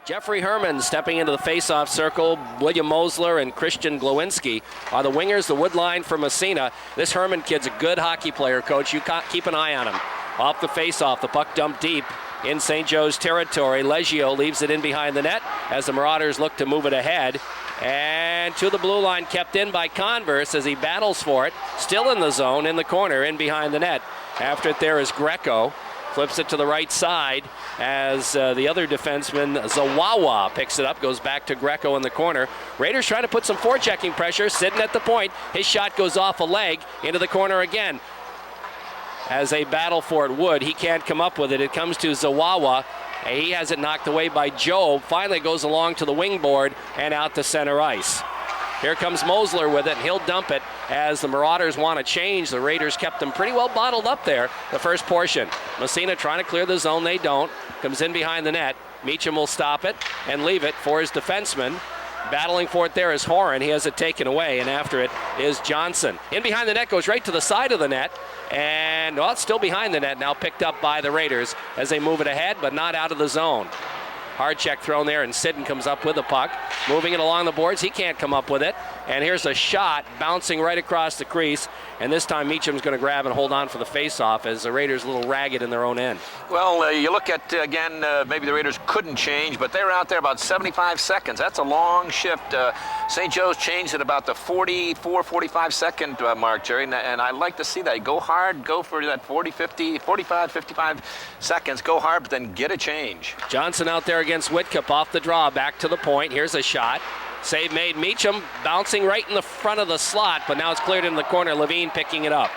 Jeffrey Herman stepping into the face-off circle. William Mosler and Christian Glowinski are the wingers, the wood line for Massena. This Herman kid's a good hockey player, Coach. You keep an eye on him. Off the face-off, the puck dumped deep in St. Joe's territory. Leggio leaves it in behind the net as the Marauders look to move it ahead. And to the blue line, kept in by Converse as he battles for it. Still in the zone, in the corner, in behind the net. After it there is Greco. Flips it to the right side as the other defenseman, Zawawa, picks it up, goes back to Greco in the corner. Raiders trying to put some forechecking pressure, sitting at the point. His shot goes off a leg into the corner again. As they battle for it, Wood, he can't come up with it. It comes to Zawawa. He has it knocked away by Job. Finally goes along to the wing board and out to center ice. Here comes Mosler with it, and he'll dump it as the Marauders want to change. The Raiders kept them pretty well bottled up there the first portion. Massena trying to clear the zone. They don't. Comes in behind the net. Meacham will stop it and leave it for his defenseman. Battling for it there is Horan. He has it taken away, and after it is Johnson. In behind the net, goes right to the side of the net. And, well, it's still behind the net now, picked up by the Raiders as they move it ahead, but not out of the zone. Hard check thrown there, and Sidden comes up with the puck. Moving it along the boards. He can't come up with it. And here's a shot bouncing right across the crease. And this time Meacham's going to grab and hold on for the faceoff as the Raiders a little ragged in their own end. Well, you look at, again, maybe the Raiders couldn't change, but they were out there about 75 seconds. That's a long shift. St. Joe's changed at about the 44, 45-second mark, Jerry, and I'd like to see that. Go hard, go for that 40, 50, 45, 55 seconds. Go hard, but then get a change. Johnson out there against Whitcup off the draw, back to the point. Here's a shot. Save made. Meacham bouncing right in the front of the slot, but now it's cleared in the corner. Levine picking it up.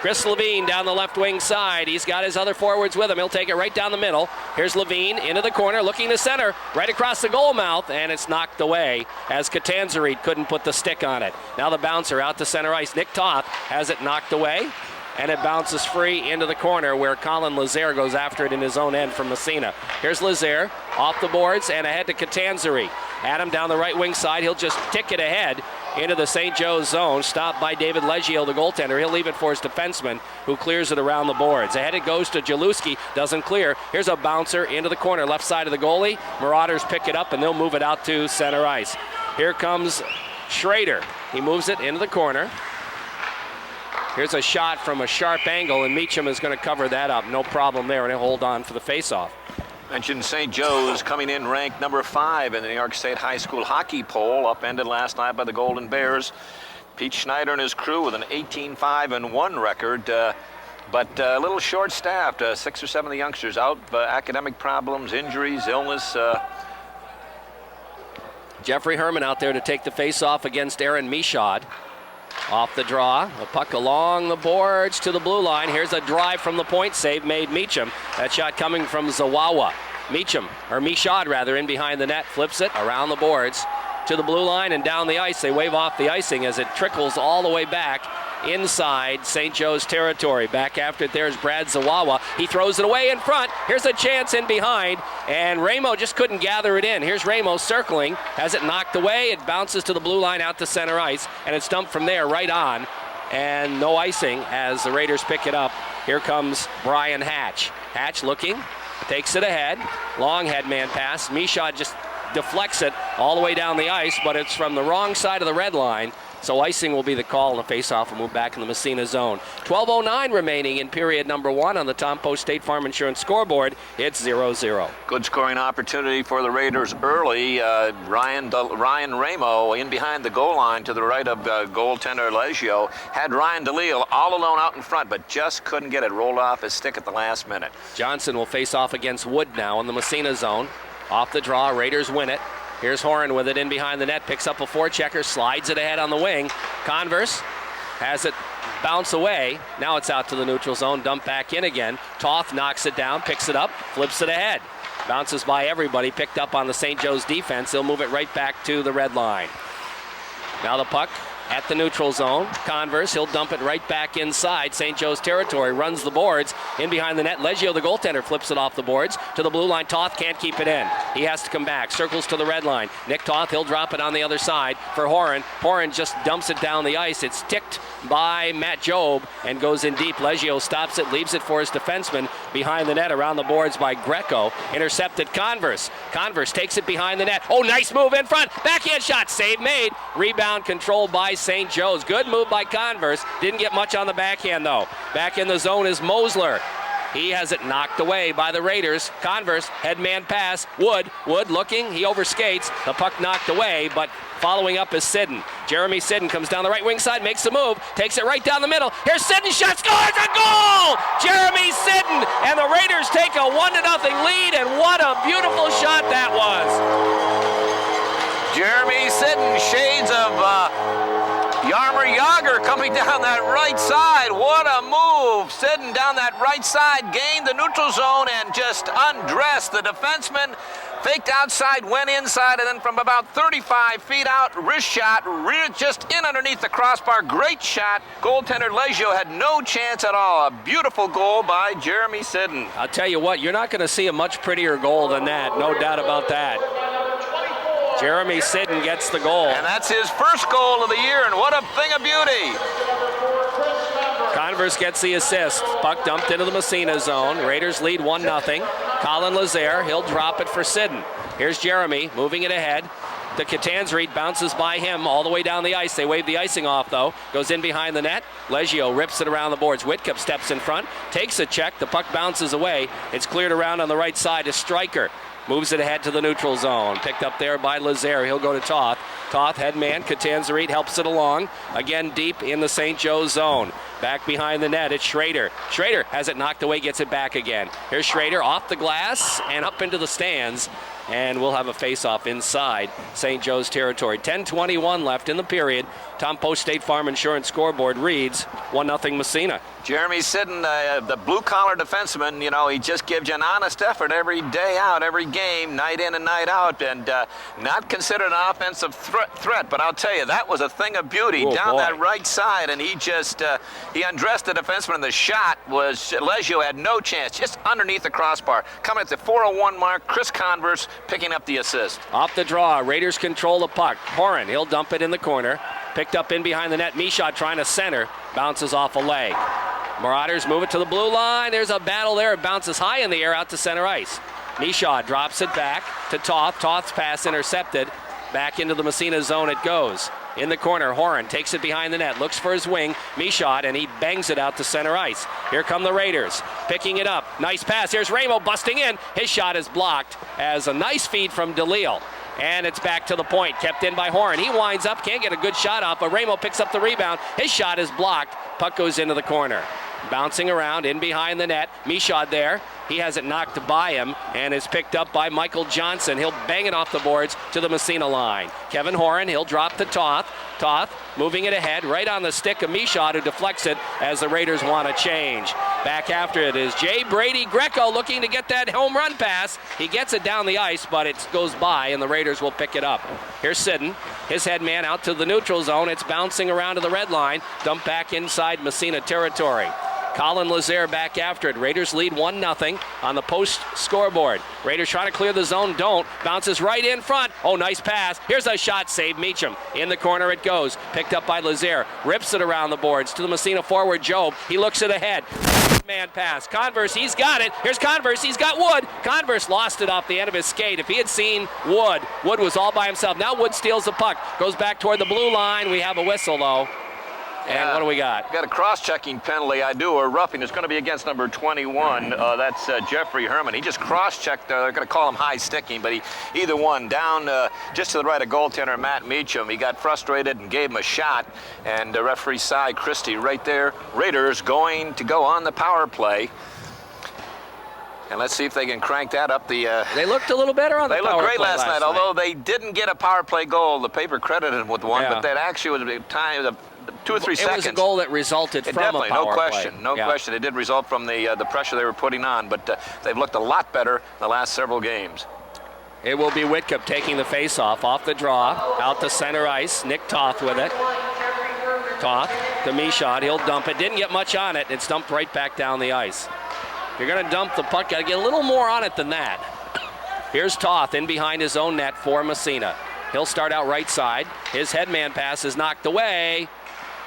Chris Levine down the left wing side. He's got his other forwards with him. He'll take it right down the middle. Here's Levine into the corner, looking to center, right across the goal mouth, and it's knocked away as Catanzarite couldn't put the stick on it. Now the bouncer out to center ice. Nick Toth has it knocked away, and it bounces free into the corner where Colin Lazaire goes after it in his own end from Massena. Here's Lazaire off the boards and ahead to Catanzarite. Adam down the right wing side. He'll just tick it ahead into the St. Joe's zone. Stopped by David Leggio, the goaltender. He'll leave it for his defenseman, who clears it around the boards. Ahead it goes to Jaluski. Doesn't clear. Here's a bouncer into the corner, left side of the goalie. Marauders pick it up, and they'll move it out to center ice. Here comes Schrader. He moves it into the corner. Here's a shot from a sharp angle, and Meacham is going to cover that up. No problem there, and he'll hold on for the faceoff. Mentioned St. Joe's coming in ranked number 5 in the New York State High School hockey poll, upended last night by the Golden Bears. Pete Schneider and his crew with an 18-5-1 record, but a little short-staffed. 6 or 7 of the youngsters out, academic problems, injuries, illness. Jeffrey Herman out there to take the face-off against Aaron Michaud. Off the draw, a puck along the boards to the blue line. Here's a drive from the point, save made Meacham. That shot coming from Zawawa. Michaud rather, in behind the net, flips it around the boards to the blue line and down the ice. They wave off the icing as it trickles all the way back inside St. Joe's territory. Back after it, there's Brad Zawawa. He throws it away in front. Here's a chance in behind, and Ramo just couldn't gather it in. Here's Ramo circling, has it knocked away. It bounces to the blue line out to center ice, and it's dumped from there right on, and no icing as the Raiders pick it up. Here comes Brian Hatch. Hatch looking, takes it ahead. Long headman pass. Michaud just deflects it all the way down the ice, but it's from the wrong side of the red line. So icing will be the call, and the faceoff will move back in the Massena zone. 12:09 remaining in period number 1 on the Tom Post State Farm Insurance scoreboard. It's 0-0. Good scoring opportunity for the Raiders early. Ryan Ramo in behind the goal line to the right of goaltender Leggio. Had Ryan DeLille all alone out in front, but just couldn't get it. Rolled off his stick at the last minute. Johnson will face off against Wood now in the Massena zone. Off the draw, Raiders win it. Here's Horan with it in behind the net, picks up a forechecker, slides it ahead on the wing. Converse has it bounce away. Now it's out to the neutral zone, dump back in again. Toth knocks it down, picks it up, flips it ahead. Bounces by everybody, picked up on the St. Joe's defense. He'll move it right back to the red line. Now the puck at the neutral zone. Converse, he'll dump it right back inside St. Joe's territory, runs the boards in behind the net. Leggio, the goaltender, flips it off the boards to the blue line. Toth can't keep it in. He has to come back, circles to the red line. Nick Toth, he'll drop it on the other side for Horan. Horan just dumps it down the ice. It's ticked by Matt Job and goes in deep. Leggio stops it, leaves it for his defenseman behind the net, around the boards by Greco. Intercepted Converse. Converse takes it behind the net. Oh, nice move in front. Backhand shot, save made. Rebound controlled by St. Joe's. Good move by Converse. Didn't get much on the backhand though. Back in the zone is Mosler. He has it knocked away by the Raiders. Converse, headman pass. Wood looking, he overskates. The puck knocked away, but following up is Sidden. Jeremy Sidden comes down the right wing side, makes the move, takes it right down the middle. Here's Sidden, shot, scores a goal! Jeremy Sidden, and the Raiders take a 1-0 lead, and what a beautiful shot that was. Jeremy Sidden, shades of Yarmer Yager coming down that right side. What a move. Sidden down that right side, gained the neutral zone and just undressed the defenseman. Faked outside, went inside, and then from about 35 feet out, wrist shot, just in underneath the crossbar. Great shot. Goaltender Leggio had no chance at all. A beautiful goal by Jeremy Sidden. I'll tell you what, you're not going to see a much prettier goal than that. No doubt about that. Jeremy Sidden gets the goal. And that's his first goal of the year, and what a thing of beauty. Converse gets the assist. Puck dumped into the Massena zone. Raiders lead 1-0. Colin Lazaire, he'll drop it for Sidden. Here's Jeremy, moving it ahead. The Catanzarite bounces by him all the way down the ice. They wave the icing off, though. Goes in behind the net. Leggio rips it around the boards. Whitcup steps in front, takes a check. The puck bounces away. It's cleared around on the right side to Stryker. Moves it ahead to the neutral zone. Picked up there by Lazaire. He'll go to Toth. Toth, headman. Catanzarite helps it along. Again, deep in the St. Joe's zone. Back behind the net, it's Schrader. Schrader has it knocked away, gets it back again. Here's Schrader off the glass and up into the stands. And we'll have a face-off inside St. Joe's territory. 10:21 left in the period. Tom Post State Farm Insurance scoreboard reads 1-0 Massena. Jeremy Sidden, the blue-collar defenseman, you know, he just gives you an honest effort every day out, every game, night in and night out, and not considered an offensive threat. But I'll tell you, that was a thing of beauty down that right side, and he just he undressed the defenseman, and the shot was Leggio had no chance, just underneath the crossbar. Coming at the 4:01 mark, Chris Converse picking up the assist. Off the draw, Raiders control the puck. Horan, he'll dump it in the corner. Picked up in behind the net. Michaud trying to center. Bounces off a leg. Marauders move it to the blue line. There's a battle there. It bounces high in the air out to center ice. Michaud drops it back to Toth. Toth's pass intercepted. Back into the Massena zone it goes. In the corner, Horan takes it behind the net, looks for his wing, Michaud, and he bangs it out to center ice. Here come the Raiders, picking it up. Nice pass. Here's Ramo busting in. His shot is blocked as a nice feed from DeLille. And it's back to the point, kept in by Horan. He winds up, can't get a good shot off, but Ramo picks up the rebound. His shot is blocked. Puck goes into the corner. Bouncing around in behind the net. Michaud there. He has it knocked by him and is picked up by Michael Johnson. He'll bang it off the boards to the Massena line. Kevin Horan, he'll drop to Toth. Toth moving it ahead right on the stick of Michaud, who deflects it as the Raiders want to change. Back after it is Jay Brady Greco looking to get that home run pass. He gets it down the ice, but it goes by and the Raiders will pick it up. Here's Sidden, his head man out to the neutral zone. It's bouncing around to the red line. Dumped back inside Massena territory. Colin Lazaire back after it. Raiders lead 1-0 on the Post scoreboard. Raiders trying to clear the zone, don't. Bounces right in front. Oh, nice pass. Here's a shot, save Meacham. In the corner it goes. Picked up by Lazaire. Rips it around the boards to the Massena forward, Job. He looks it ahead. Man pass. Converse, he's got it. Here's Converse, he's got Wood. Converse lost it off the end of his skate. If he had seen Wood, Wood was all by himself. Now Wood steals the puck. Goes back toward the blue line. We have a whistle, though. And what do we got? Got a cross-checking penalty, I do, or roughing. It's going to be against number 21. That's Jeffrey Herman. He just cross-checked. They're going to call him high sticking, but either one. Down just to the right of goaltender Matt Meacham. He got frustrated and gave him a shot. And referee Cy Christie right there. Raiders going to go on the power play. And let's see if they can crank that up. They looked a little better on the power play. They looked great last night, although they didn't get a power play goal. The paper credited them with one, but that actually was a time. 2 or 3 seconds. It was a goal that resulted from a power play. No question. It did result from the pressure they were putting on, but they've looked a lot better in the last several games. It will be Whitcup taking the face-off, off the draw, out to center ice. Nick Toth with it. Toth to Michaud. He'll dump it. Didn't get much on it. It's dumped right back down the ice. If you're going to dump the puck, got to get a little more on it than that. Here's Toth in behind his own net for Massena. He'll start out right side. His headman pass is knocked away.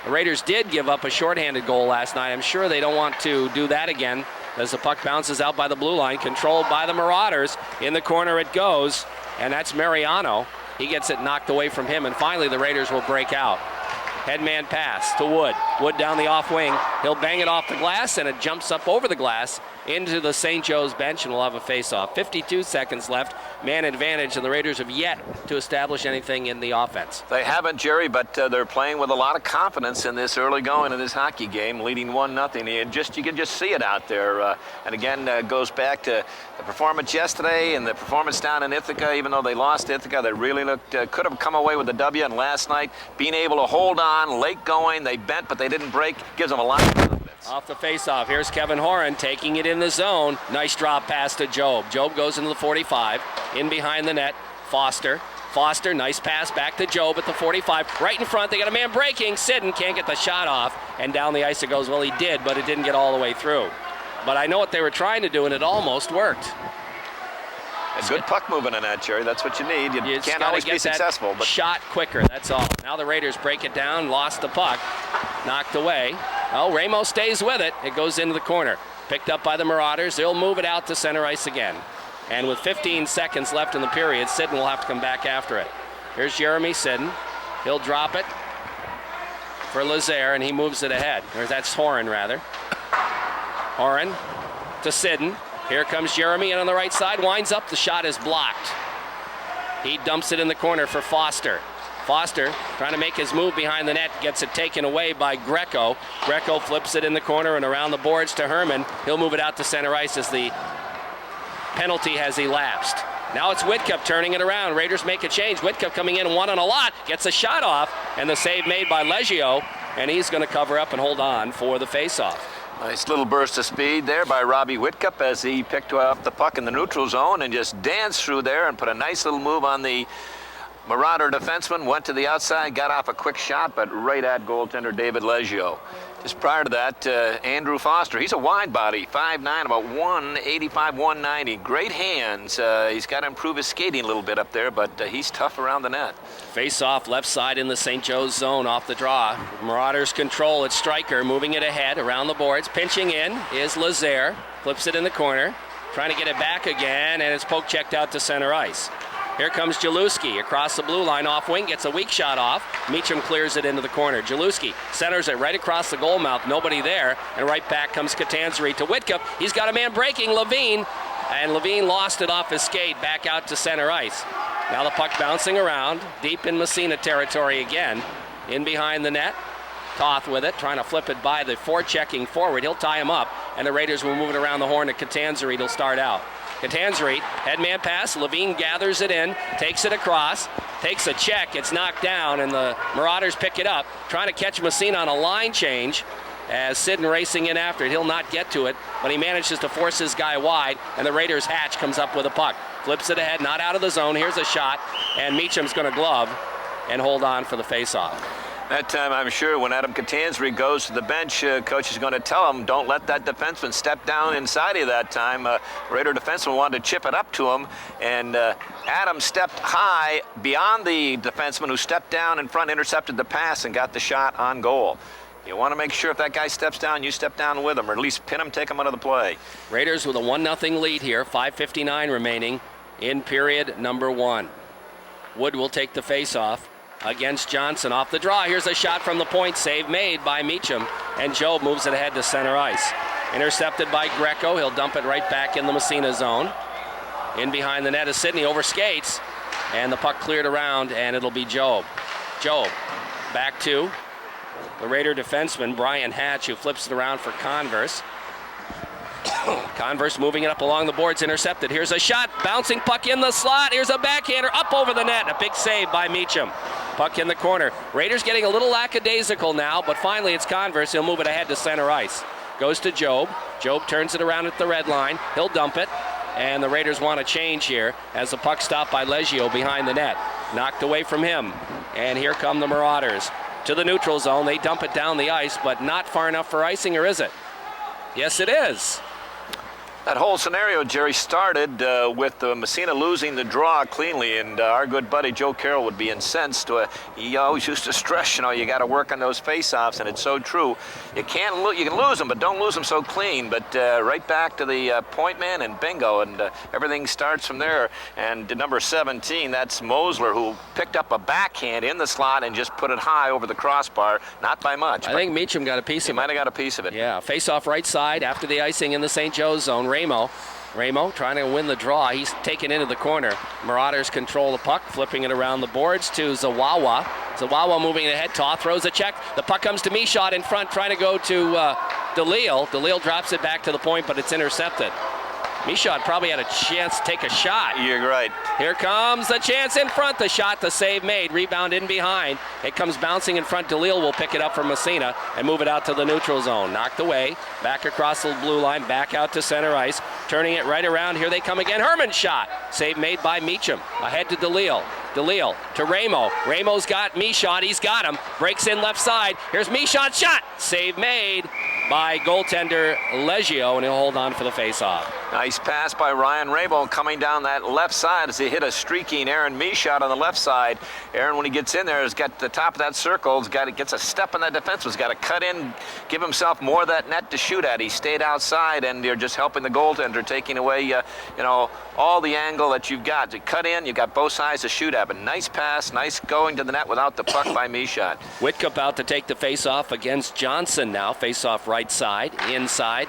The Raiders did give up a shorthanded goal last night. I'm sure they don't want to do that again as the puck bounces out by the blue line, controlled by the Marauders. In the corner it goes, and that's Mariano. He gets it knocked away from him, and finally the Raiders will break out. Headman pass to Wood. Wood down the off wing. He'll bang it off the glass, and it jumps up over the glass into the St. Joe's bench, and we'll have a face-off. 52 seconds left. Man advantage, and the Raiders have yet to establish anything in the offense. They haven't, Jerry, but they're playing with a lot of confidence in this early going of this hockey game, leading 1-0. You can just see it out there. And again, goes back to the performance yesterday and the performance down in Ithaca. Even though they lost Ithaca, they really looked could have come away with the W. And last night, being able to hold on, late going, they bent, but they didn't break, gives them a lot of confidence. Off the face-off, here's Kevin Horan taking it in the zone. Nice drop pass to Job. Job goes into the 45, in behind the net. Foster, nice pass back to Job at the 45. Right in front, they got a man breaking. Sidden can't get the shot off, and down the ice it goes. Well, he did, but it didn't get all the way through. But I know what they were trying to do, and it almost worked. A good puck movement in that, Jerry. That's what you need. You can't always be successful, but shot quicker, that's all. Now the Raiders break it down, lost the puck, knocked away. Oh, Ramos stays with it. It goes into the corner. Picked up by the Marauders. They'll move it out to center ice again. And with 15 seconds left in the period, Sidden will have to come back after it. Here's Jeremy Sidden. He'll drop it for Lazaire, and he moves it ahead. Or that's Horan, rather. Horan to Sidden. Here comes Jeremy, and on the right side, winds up. The shot is blocked. He dumps it in the corner for Foster. Foster trying to make his move behind the net, gets it taken away by Greco. Greco flips it in the corner and around the boards to Herman. He'll move it out to center ice as the penalty has elapsed. Now it's Whitcup turning it around. Raiders make a change. Whitcup coming in one on a lot, gets a shot off, and the save made by Leggio, and he's going to cover up and hold on for the faceoff. Nice little burst of speed there by Robbie Whitcup as he picked up the puck in the neutral zone and just danced through there and put a nice little move on the Marauder defenseman, went to the outside, got off a quick shot, but right at goaltender David Leggio. Just prior to that, Andrew Foster, he's a wide body, 5'9", about 185, 190. Great hands. He's got to improve his skating a little bit up there, but he's tough around the net. Face off left side in the St. Joe's zone off the draw. Marauders control it. Stryker moving it ahead around the boards. Pinching in is Lazaire. Flips it in the corner. Trying to get it back again, and it's poke checked out to center ice. Here comes Jaluski across the blue line, off wing, gets a weak shot off. Meacham clears it into the corner. Jaluski centers it right across the goal mouth, nobody there, and right back comes Catanzari to Whitcup. He's got a man breaking, Levine, and Levine lost it off his skate back out to center ice. Now the puck bouncing around, deep in Massena territory again, in behind the net. Toth with it, trying to flip it by the forechecking forward. He'll tie him up, and the Raiders will move it around the horn to Catanzari. He'll start out. Catanzari, headman pass, Levine gathers it in, takes it across, takes a check, it's knocked down, and the Marauders pick it up, trying to catch Massena on a line change as Sidden racing in after it. He'll not get to it, but he manages to force his guy wide, and the Raiders' Hatch comes up with a puck. Flips it ahead, not out of the zone, here's a shot, and Meacham's going to glove and hold on for the faceoff. That time, I'm sure, when Adam Catanzari goes to the bench, coach is going to tell him, don't let that defenseman step down inside of that time. Raider defenseman wanted to chip it up to him, and Adam stepped high beyond the defenseman who stepped down in front, intercepted the pass, and got the shot on goal. You want to make sure if that guy steps down, you step down with him, or at least pin him, take him out of the play. Raiders with a 1-0 lead here, 5:59 remaining in period number 1. Wood will take the faceoff against Johnson off the draw. Here's a shot from the point, save made by Meacham, and Joe moves it ahead to center ice. Intercepted by Greco. He'll dump it right back in the Massena zone. In behind the net is Sidney, over skates, and the puck cleared around, and it'll be Joe. Joe back to the Raider defenseman, Brian Hatch, who flips it around for Converse. Converse moving it up along the boards, intercepted. Here's a shot, bouncing puck in the slot. Here's a backhander up over the net. A big save by Meacham. Puck in the corner. Raiders getting a little lackadaisical now, but finally it's Converse. He'll move it ahead to center ice. Goes to Job. Job turns it around at the red line. He'll dump it, and the Raiders want to change here as the puck stopped by Leggio behind the net. Knocked away from him, and here come the Marauders. To the neutral zone. They dump it down the ice, but not far enough for icing, or is it? Yes, it is. That whole scenario, Jerry, started with Massena losing the draw cleanly, and our good buddy Joe Carroll would be incensed. He always used to stress, you got to work on those face-offs, and it's so true. You can lose them, but don't lose them so clean. But right back to the point man and bingo, and everything starts from there. And number 17, that's Mosler, who picked up a backhand in the slot and just put it high over the crossbar, not by much. I think Meacham got a piece of it. He might have got a piece of it. Yeah, face-off right side after the icing in the St. Joe's zone. Ramo trying to win the draw. He's taken into the corner. Marauders control the puck, flipping it around the boards to Zawawa. Zawawa moving ahead. Toth throws a check. The puck comes to Michaud in front, trying to go to DeLille. DeLille drops it back to the point, but it's intercepted. Michaud probably had a chance to take a shot. You're right. Here comes the chance in front. The shot, the save made. Rebound in behind. It comes bouncing in front. DeLille will pick it up from Massena and move it out to the neutral zone. Knocked away. Back across the blue line. Back out to center ice. Turning it right around. Here they come again. Herman's shot. Save made by Meacham. Ahead to DeLille. DeLille to Ramo. Ramo's got Michaud. He's got him. Breaks in left side. Here's Michaud's shot. Save made by goaltender Leggio, and he'll hold on for the face-off. Nice pass by Ryan Ramo coming down that left side as he hit a streaking Aaron Michaud on the left side. Aaron, when he gets in there, has got the top of that circle. Gets a step on that defense. Has got to cut in, give himself more of that net to shoot at. He stayed outside, and you're just helping the goaltender, taking away, all the angle that you've got. To cut in, you've got both sides to shoot at. But nice pass, nice going to the net without the puck by Michaud. Whitcup out to take the face-off against Johnson now. Face-off right side, inside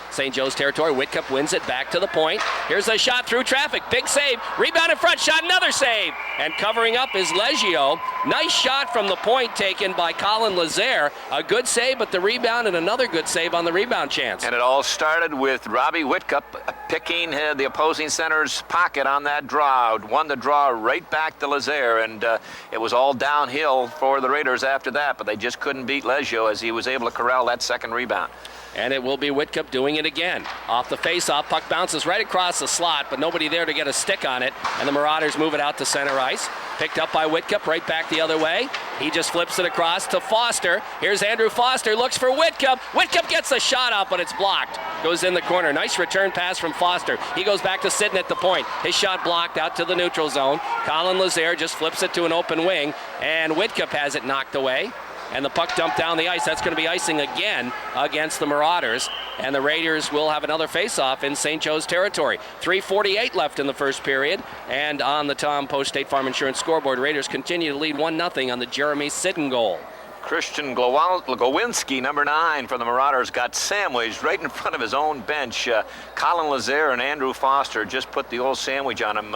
St. Joe's territory. Whitcup wins it back to the point. Here's a shot through traffic. Big save. Rebound in front. Shot, another save. And covering up is Leggio. Nice shot from the point taken by Colin Lazare. A good save, but the rebound and another good save on the rebound chance. And it all started with Robbie Whitcup picking the opposing center's pocket on that draw. Won the draw right back to Lazare, and it was all downhill for the Raiders after that, but they just couldn't beat Leggio as he was able to corral that second rebound. And it will be Whitcup doing it again. Off the face-off, puck bounces right across the slot, but nobody there to get a stick on it. And the Marauders move it out to center ice. Picked up by Whitcup, right back the other way. He just flips it across to Foster. Here's Andrew Foster, looks for Whitcup. Whitcup gets the shot out, but it's blocked. Goes in the corner. Nice return pass from Foster. He goes back to sitting at the point. His shot blocked out to the neutral zone. Colin Lazare just flips it to an open wing, and Whitcup has it knocked away. And the puck dumped down the ice. That's going to be icing again against the Marauders. And the Raiders will have another face-off in St. Joe's territory. 3:48 left in the first period. And on the Tom Post State Farm Insurance scoreboard, Raiders continue to lead 1-0 on the Jeremy Sitten goal. Christian Glowinski, number 9 for the Marauders, got sandwiched right in front of his own bench. Colin Lazare and Andrew Foster just put the old sandwich on him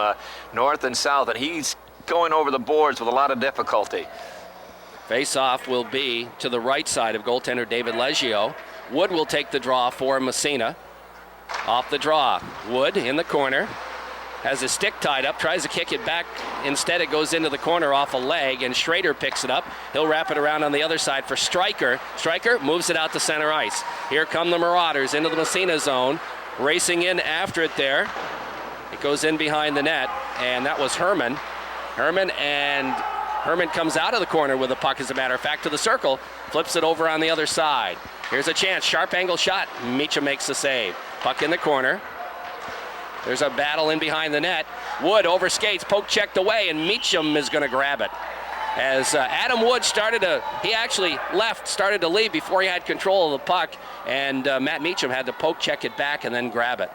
north and south. And he's going over the boards with a lot of difficulty. Face-off will be to the right side of goaltender David Leggio. Wood will take the draw for Massena. Off the draw, Wood in the corner. Has his stick tied up, tries to kick it back. Instead, it goes into the corner off a leg, and Schrader picks it up. He'll wrap it around on the other side for Stryker. Stryker moves it out to center ice. Here come the Marauders into the Massena zone. Racing in after it there. It goes in behind the net, and that was Herman. Herman comes out of the corner with the puck, as a matter of fact, to the circle, flips it over on the other side. Here's a chance, sharp angle shot. Meacham makes the save. Puck in the corner. There's a battle in behind the net. Wood overskates, poke checked away, and Meacham is going to grab it. As Adam Wood started to leave before he had control of the puck, and Matt Meacham had to poke check it back and then grab it.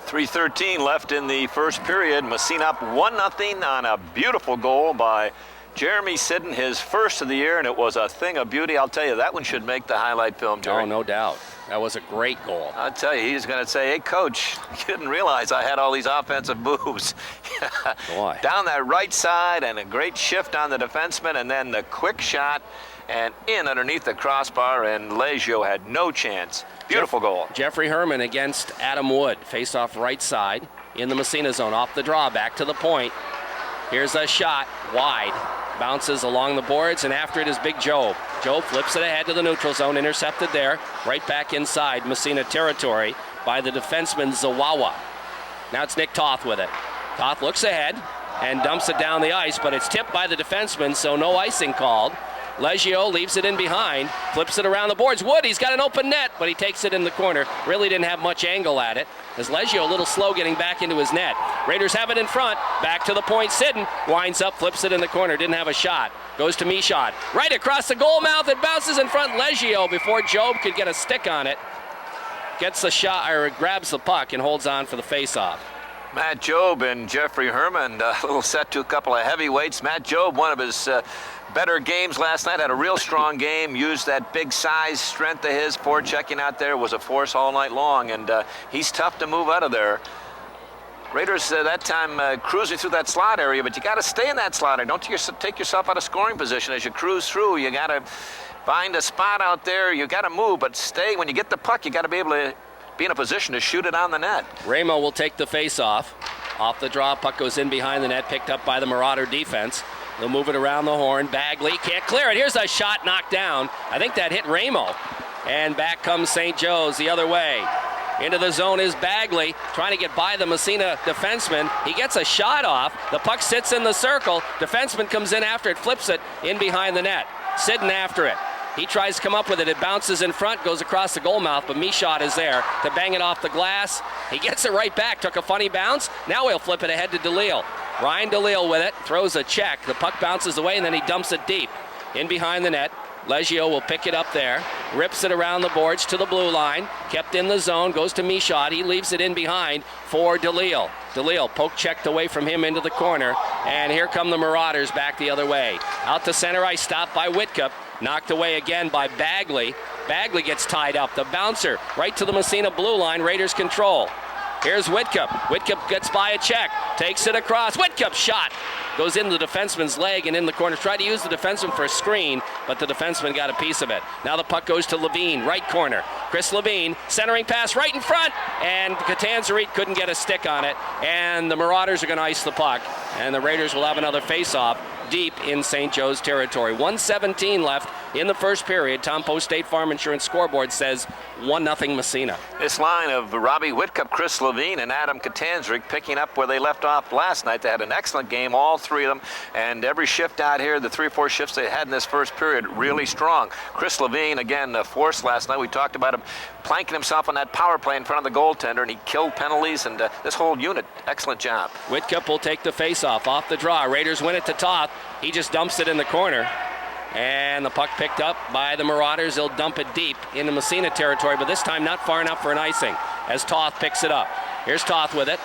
3:13 left in the first period. Massena up 1-0 on a beautiful goal by Jeremy Sitten, his first of the year, and it was a thing of beauty. I'll tell you, that one should make the highlight film, Jerry. Oh, no doubt. That was a great goal. I'll tell you, he's going to say, hey, Coach, you didn't realize I had all these offensive moves. Boy. Down that right side, and a great shift on the defenseman, and then the quick shot, and in underneath the crossbar, and Leggio had no chance. Beautiful goal. Jeffrey Herman against Adam Wood. Face off right side in the Massena zone. Off the draw, back to the point. Here's a shot, wide. Bounces along the boards, and after it is Big Joe. Joe flips it ahead to the neutral zone, intercepted there. Right back inside Massena territory by the defenseman Zawawa. Now it's Nick Toth with it. Toth looks ahead and dumps it down the ice, but it's tipped by the defenseman, so no icing called. Leggio leaves it in behind, flips it around the boards. Wood, he's got an open net, but he takes it in the corner. Really didn't have much angle at it, as Leggio a little slow getting back into his net. Raiders have it in front, back to the point. Sidden winds up, flips it in the corner, didn't have a shot. Goes to Michaud, right across the goal mouth. It bounces in front. Leggio, before Job could get a stick on it, gets the shot, or grabs the puck and holds on for the face-off. Matt Job and Jeffrey Herman, a little set to a couple of heavyweights. Matt Job, one of his better games last night, had a real strong game, used that big size strength of his, forechecking out there, was a force all night long, and he's tough to move out of there. Raiders that time cruising through that slot area, but you got to stay in that slot area. Don't take yourself out of scoring position as you cruise through. You got to find a spot out there. You got to move, but stay. When you get the puck, you got to be able to be in a position to shoot it on the net. Ramo will take the face-off. Off the draw, puck goes in behind the net, picked up by the Marauder defense. They'll move it around the horn. Bagley can't clear it. Here's a shot knocked down. I think that hit Ramo. And back comes St. Joe's the other way. Into the zone is Bagley, trying to get by the Massena defenseman. He gets a shot off. The puck sits in the circle. Defenseman comes in after it, flips it in behind the net. Sidden after it. He tries to come up with it. It bounces in front, goes across the goal mouth, but Michaud is there to bang it off the glass. He gets it right back. Took a funny bounce. Now he'll flip it ahead to DeLille. Ryan DeLille with it, throws a check. The puck bounces away, and then he dumps it deep. In behind the net. Leggio will pick it up there, rips it around the boards to the blue line, kept in the zone, goes to Michaud. He leaves it in behind for DeLille. DeLille poke checked away from him into the corner, and here come the Marauders back the other way. Out to center ice, stopped by Whitcup, knocked away again by Bagley. Bagley gets tied up. The bouncer right to the Massena blue line. Raiders control. Here's Whitcup. Whitcup gets by a check, takes it across. Whitcup shot goes into the defenseman's leg and in the corner. Tried to use the defenseman for a screen, but the defenseman got a piece of it. Now the puck goes to Levine, right corner. Chris Levine, centering pass right in front, and Catanzarite couldn't get a stick on it, and the Marauders are going to ice the puck, and the Raiders will have another face-off deep in St. Joe's territory. 1:17 left in the first period. Tom Post State Farm Insurance scoreboard says 1-0 Massena. This line of Robbie Whitcup, Chris Levine, and Adam Catanzarite picking up where they left off last night. They had an excellent game, all three of them, and every shift out here, the 3 or 4 shifts they had in this first period, really strong. Chris Levine, again, a force last night. We talked about him planking himself on that power play in front of the goaltender, and he killed penalties, and this whole unit, excellent job. Whitcup will take the face-off off the draw. Raiders win it to Toth. He just dumps it in the corner. And the puck picked up by the Marauders. They'll dump it deep into Massena territory, but this time not far enough for an icing as Toth picks it up. Here's Toth with it.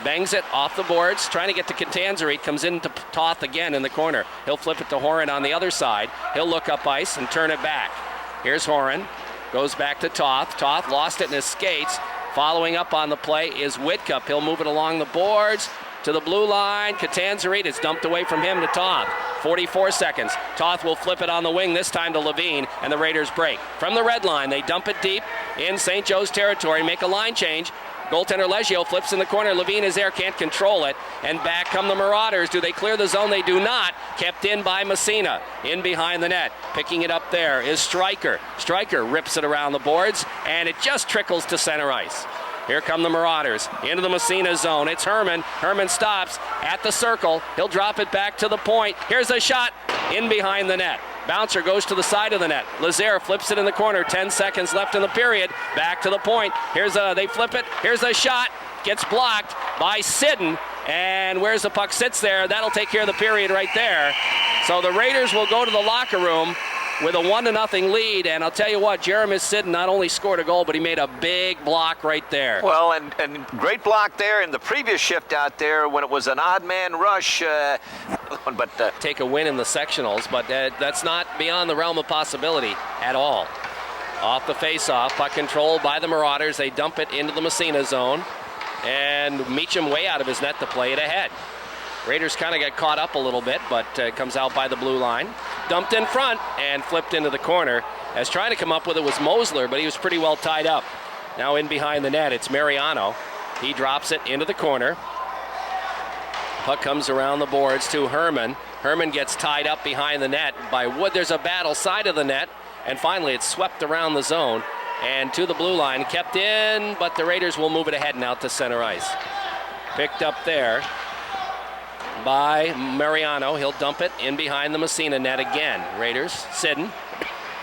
Bangs it off the boards, trying to get to Catanzarite. Comes into Toth again in the corner. He'll flip it to Horan on the other side. He'll look up ice and turn it back. Here's Horan. Goes back to Toth. Toth lost it in his skates. Following up on the play is Whitcup. He'll move it along the boards to the blue line. Catanzarite, it's dumped away from him to Toth. 44 seconds. Toth will flip it on the wing, this time to Levine, and the Raiders break. From the red line, they dump it deep in St. Joe's territory, make a line change. Goaltender Leggio flips in the corner. Levine is there, can't control it. And back come the Marauders. Do they clear the zone? They do not. Kept in by Massena. In behind the net. Picking it up there is Stryker. Stryker rips it around the boards, and it just trickles to center ice. Here come the Marauders into the Massena zone. It's Herman. Herman stops at the circle. He'll drop it back to the point. Here's a shot in behind the net. Bouncer goes to the side of the net. Lazaire flips it in the corner. 10 seconds left in the period. Back to the point. They flip it. Here's a shot. Gets blocked by Sidden. And where's the puck sits there? That'll take care of the period right there. So the Raiders will go to the locker room with a 1-0 lead, and I'll tell you what, Jeremy Sidden not only scored a goal, but he made a big block right there. Well, and great block there in the previous shift out there when it was an odd man rush. Take a win in the sectionals, but that's not beyond the realm of possibility at all. Off the face-off, puck controlled by the Marauders. They dump it into the Massena zone, and Meacham way out of his net to play it ahead. Raiders kind of got caught up a little bit, but comes out by the blue line. Dumped in front and flipped into the corner. As trying to come up with it was Mosler, but he was pretty well tied up. Now in behind the net, it's Mariano. He drops it into the corner. Puck comes around the boards to Herman. Herman gets tied up behind the net by Wood. There's a battle side of the net, and finally it's swept around the zone and to the blue line. Kept in, but the Raiders will move it ahead and out to center ice. Picked up there by Mariano. He'll dump it in behind the Massena net again. Raiders, Sidden,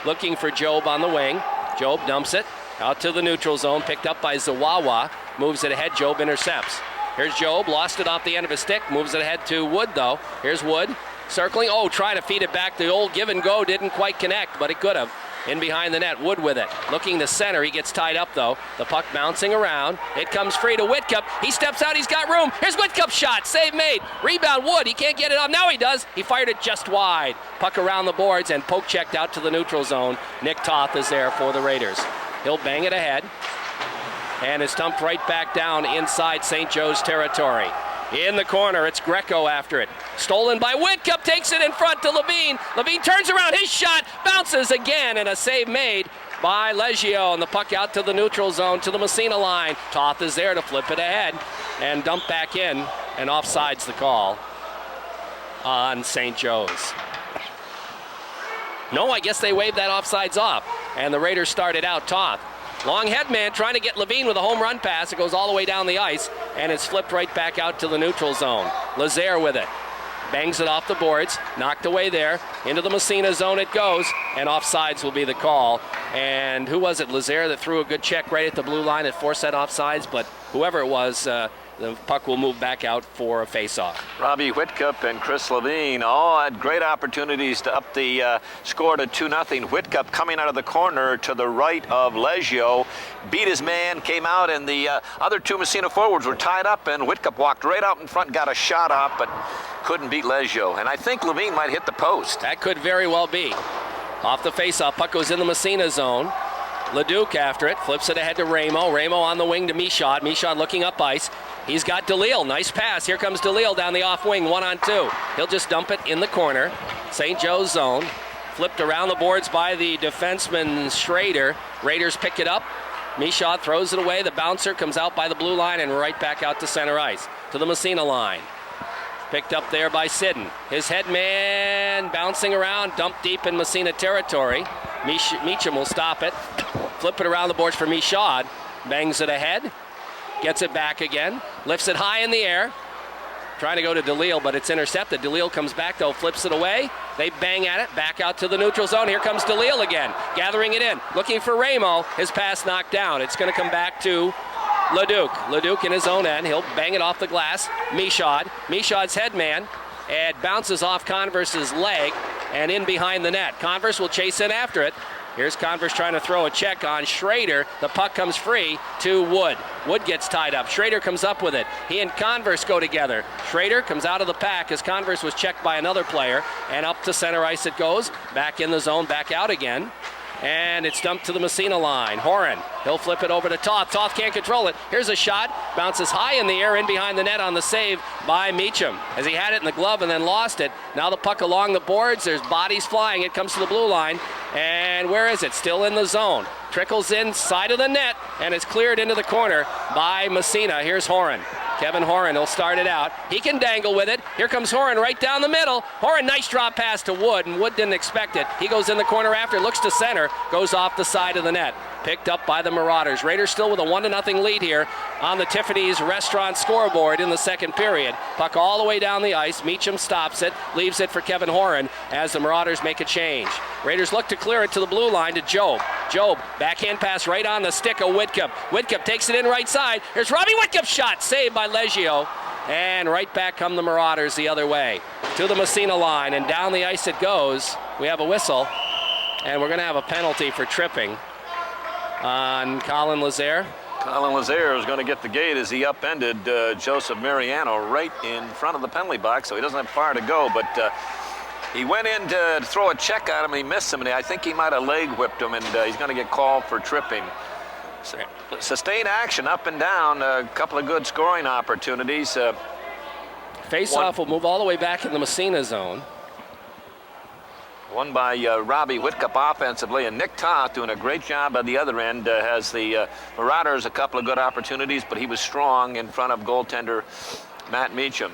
looking for Job on the wing. Job dumps it out to the neutral zone, picked up by Zawawa. Moves it ahead, Job intercepts. Here's Job, lost it off the end of his stick, moves it ahead to Wood though. Here's Wood, circling, trying to feed it back. The old give and go didn't quite connect, but it could have. In behind the net, Wood with it. Looking to center, he gets tied up though. The puck bouncing around. It comes free to Whitcup. He steps out, he's got room. Here's Whitcup's shot, save made. Rebound Wood, he can't get it off. Now he does. He fired it just wide. Puck around the boards and poke checked out to the neutral zone. Nick Toth is there for the Raiders. He'll bang it ahead. And it's dumped right back down inside St. Joe's territory. In the corner, it's Greco after it. Stolen by Whitcup, takes it in front to Levine. Levine turns around, his shot bounces again, and a save made by Leggio. And the puck out to the neutral zone, to the Massena line. Toth is there to flip it ahead and dump back in, and offsides the call on St. Joe's. No, I guess they waved that offsides off, and the Raiders started out Toth. Long head man trying to get Levine with a home run pass. It goes all the way down the ice, and it's flipped right back out to the neutral zone. Lazaire with it. Bangs it off the boards. Knocked away there. Into the Massena zone it goes, and offsides will be the call. And who was it? Lazaire that threw a good check right at the blue line that forced that offsides, but whoever it was, the puck will move back out for a face-off. Robbie Whitcup and Chris Levine all had great opportunities to up the score to 2-0. Whitcup coming out of the corner to the right of Leggio, beat his man, came out, and the other two Massena forwards were tied up, and Whitcup walked right out in front, got a shot off, but couldn't beat Leggio. And I think Levine might hit the post. That could very well be. Off the face-off, puck goes in the Massena zone. Leduc after it, flips it ahead to Ramo. Ramo on the wing to Michaud. Michaud looking up ice. He's got DeLille. Nice pass. Here comes DeLille down the off wing, 1-on-2. He'll just dump it in the corner. St. Joe's zone. Flipped around the boards by the defenseman Schrader. Raiders pick it up. Michaud throws it away. The bouncer comes out by the blue line and right back out to center ice. To the Massena line. Picked up there by Sidden. His head man bouncing around, dumped deep in Massena territory. Meacham will stop it. Flip it around the boards for Michaud. Bangs it ahead. Gets it back again. Lifts it high in the air. Trying to go to DeLille, but it's intercepted. DeLille comes back, though, flips it away. They bang at it, back out to the neutral zone. Here comes DeLille again, gathering it in. Looking for Ramo. His pass knocked down. It's going to come back to Leduc. Leduc in his own end. He'll bang it off the glass. Michaud. Michaud's head man. It bounces off Converse's leg and in behind the net. Converse will chase in after it. Here's Converse trying to throw a check on Schrader. The puck comes free to Wood. Wood gets tied up. Schrader comes up with it. He and Converse go together. Schrader comes out of the pack as Converse was checked by another player. And up to center ice it goes. Back in the zone, back out again. And it's dumped to the Massena line. Horan, he'll flip it over to Toth. Toth can't control it. Here's a shot. Bounces high in the air in behind the net on the save by Meacham. As he had it in the glove and then lost it. Now the puck along the boards. There's bodies flying. It comes to the blue line. And where is it? Still in the zone. Trickles inside of the net. And it's cleared into the corner by Massena. Here's Horan. Kevin Horan will start it out. He can dangle with it. Here comes Horan right down the middle. Horan, nice drop pass to Wood, and Wood didn't expect it. He goes in the corner after, looks to center, goes off the side of the net. Picked up by the Marauders. Raiders still with a 1-0 lead here on the Tiffany's Restaurant scoreboard in the second period. Puck all the way down the ice. Meacham stops it, leaves it for Kevin Horan as the Marauders make a change. Raiders look to clear it to the blue line to Job. Job, backhand pass right on the stick of Whitcup. Whitcup takes it in right side. Here's Robbie Whitcup's shot, saved by Leggio. And right back come the Marauders the other way to the Massena line, and down the ice it goes. We have a whistle, and we're going to have a penalty for tripping on Colin Lazaire. Colin Lazaire is going to get the gate as he upended Joseph Mariano right in front of the penalty box, so he doesn't have far to go, but he went in to throw a check at him, and he missed him, and I think he might have leg whipped him, and he's going to get called for tripping. Sustained action up and down, a couple of good scoring opportunities. Face-off will move all the way back in the Massena zone. Won by Robbie Whitcup offensively, and Nick Toth doing a great job at the other end. Has the Marauders a couple of good opportunities, but he was strong in front of goaltender Matt Meacham.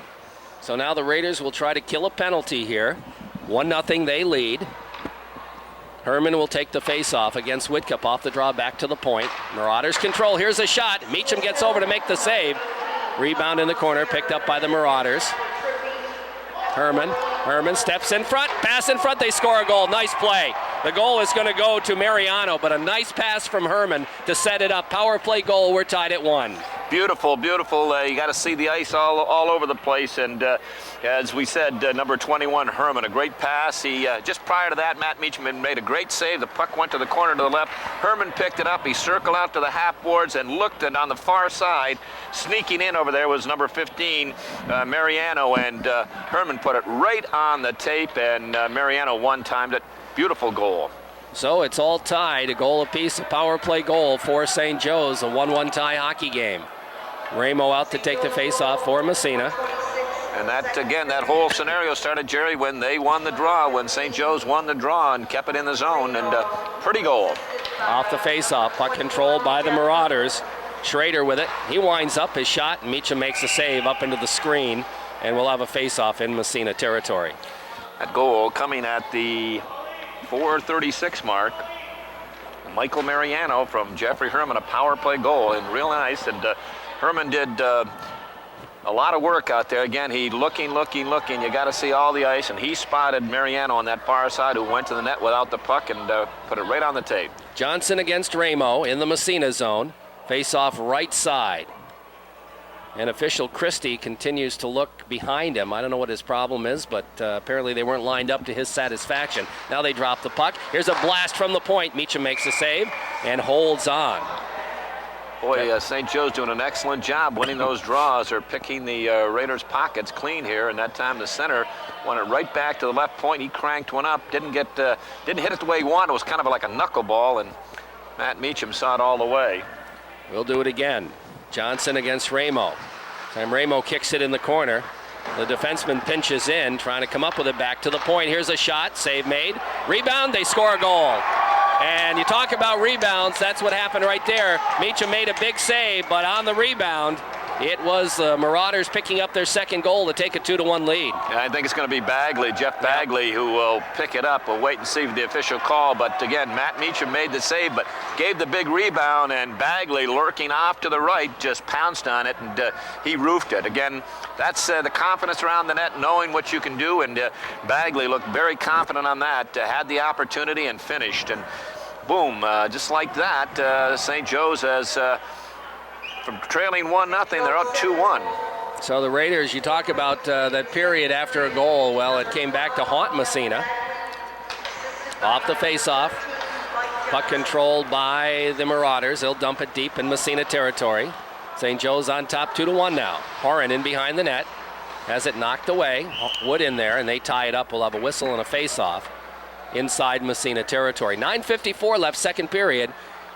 So now the Raiders will try to kill a penalty here. 1-0 they lead. Herman will take the face-off against Whitcup off the draw back to the point. Marauders control. Here's a shot. Meacham gets over to make the save. Rebound in the corner, picked up by the Marauders. Herman steps in front, pass in front, they score a goal. Nice play. The goal is going to go to Mariano, but a nice pass from Herman to set it up. Power play goal, we're tied at 1. Beautiful, beautiful. You got to see the ice all over the place. And as we said, number 21, Herman, a great pass. He just prior to that, Matt Meacham had made a great save. The puck went to the corner to the left. Herman picked it up. He circled out to the half boards and looked, and on the far side, sneaking in over there was number 15, Mariano, and Herman put it right on the tape, and Mariano one-timed it. Beautiful goal. So it's all tied, a goal apiece, a power play goal for St. Joe's, a 1-1 tie hockey game. Ramo out to take the face-off for Massena. And that, again, that whole scenario started, Jerry, when they won the draw, when St. Joe's won the draw and kept it in the zone, and pretty goal. Off the face-off, puck controlled by the Marauders. Schrader with it. He winds up his shot, and Meacham makes a save up into the screen, and we'll have a face-off in Massena territory. That goal coming at the 4:36 mark. Michael Mariano from Jeffrey Herman, a power play goal, and real nice. And Herman did a lot of work out there. Again, he looking. You got to see all the ice, and he spotted Mariano on that far side, who went to the net without the puck and put it right on the tape. Johnson against Ramo in the Massena zone. Face off right side. And official Christie continues to look behind him. I don't know what his problem is, but apparently they weren't lined up to his satisfaction. Now they drop the puck. Here's a blast from the point. Meacham makes a save and holds on. Boy, St. Joe's doing an excellent job winning those draws, or picking the Raiders' pockets clean here. And that time the center won it right back to the left point. He cranked one up. Didn't hit it the way he wanted. It was kind of like a knuckleball, and Matt Meacham saw it all the way. We'll do it again. Johnson against Ramo. Time Ramo kicks it in the corner. The defenseman pinches in, trying to come up with it back to the point. Here's a shot, save made. Rebound, they score a goal. And you talk about rebounds, that's what happened right there. Meacham made a big save, but on the rebound, it was the Marauders picking up their second goal to take a 2-1 lead. Yeah, I think it's going to be Bagley, Jeff Bagley, who will pick it up. We'll wait and see the official call. But again, Matt Meacham made the save, but gave the big rebound, and Bagley, lurking off to the right, just pounced on it, and he roofed it. Again, that's the confidence around the net, knowing what you can do, and Bagley looked very confident on that, had the opportunity and finished. And boom, just like that, St. Joe's has... from trailing 1-0, they're up 2-1. So the Raiders, you talk about that period after a goal. Well, it came back to haunt Massena. Off the face-off. Puck controlled by the Marauders. They'll dump it deep in Massena territory. St. Joe's on top 2-1 now. Horan in behind the net. Has it knocked away. Wood in there, and they tie it up. We'll have a whistle and a face-off inside Massena territory. 9:54 left, second period.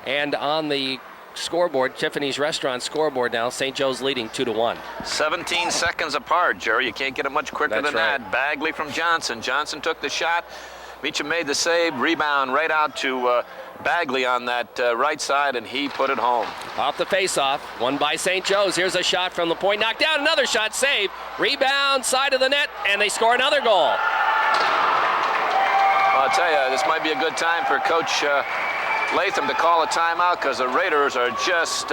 And on the scoreboard, Tiffany's Restaurant scoreboard now, St. Joe's leading 2-1. 17 seconds apart, Jerry. You can't get it much quicker than that. Bagley from Johnson. Johnson took the shot. Meacham made the save. Rebound right out to Bagley on that right side, and he put it home. Off the face-off, won by St. Joe's. Here's a shot from the point. Knocked down, another shot, save. Rebound, side of the net, and they score another goal. Well, I'll tell you, this might be a good time for Coach Latham to call a timeout, because the Raiders are just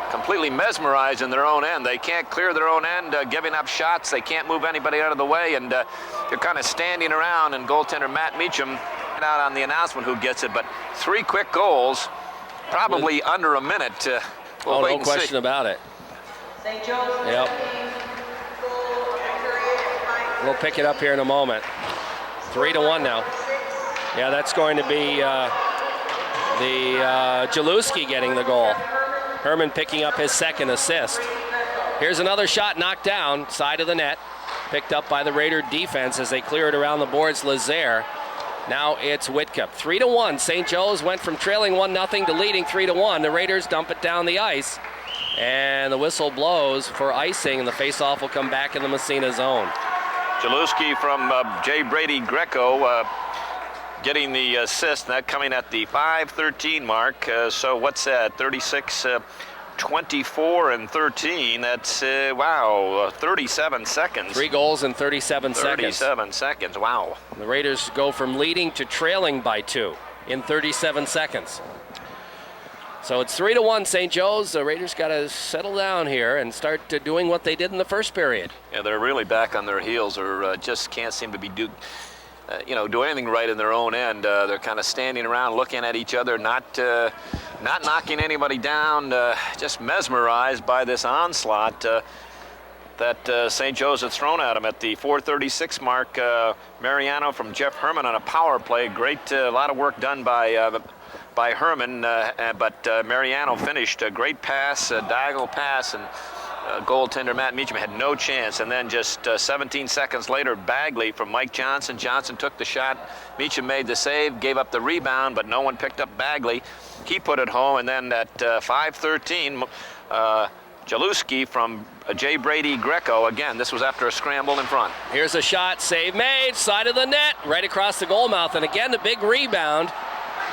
completely mesmerized in their own end. They can't clear their own end, giving up shots. They can't move anybody out of the way, and they're kind of standing around, and goaltender Matt Meacham out on the announcement who gets it. But 3 quick goals, probably under a minute. We'll wait no and question see. about it. St. Joe's. Yep. We'll pick it up here in a moment. 3-1 now. Yeah, that's going to be Jalewski getting the goal. Herman picking up his second assist. Here's another shot knocked down, side of the net. Picked up by the Raider defense as they clear it around the boards. Lazaire. Now it's Whitcup. 3-1. St. Joe's went from trailing 1-0 to leading 3-1. The Raiders dump it down the ice. And the whistle blows for icing, and the faceoff will come back in the Massena zone. Jalewski from J. Brady Greco getting the assist, that coming at the 5:13 mark. So what's that? 36, 24, and 13. That's, wow, 37 seconds. 3 goals in 37 seconds. 37 seconds, wow. The Raiders go from leading to trailing by 2 in 37 seconds. So it's 3-1 St. Joe's. The Raiders got to settle down here and start doing what they did in the first period. Yeah, they're really back on their heels, or just can't seem to be do anything right in their own end. They're kind of standing around looking at each other, not knocking anybody down, just mesmerized by this onslaught that St. Joe's had thrown at them at the 4:36 mark. Mariano from Jeff Herman on a power play. Great, a lot of work done by Herman, but Mariano finished a great pass, a diagonal pass, and goaltender Matt Meacham had no chance. And then just 17 seconds later, Bagley from Mike Johnson. Johnson took the shot. Meacham made the save, gave up the rebound, but no one picked up Bagley. He put it home, and then at 5:13, Jaluski from J. Brady Greco. Again, this was after a scramble in front. Here's a shot, save made, side of the net, right across the goal mouth. And again, the big rebound.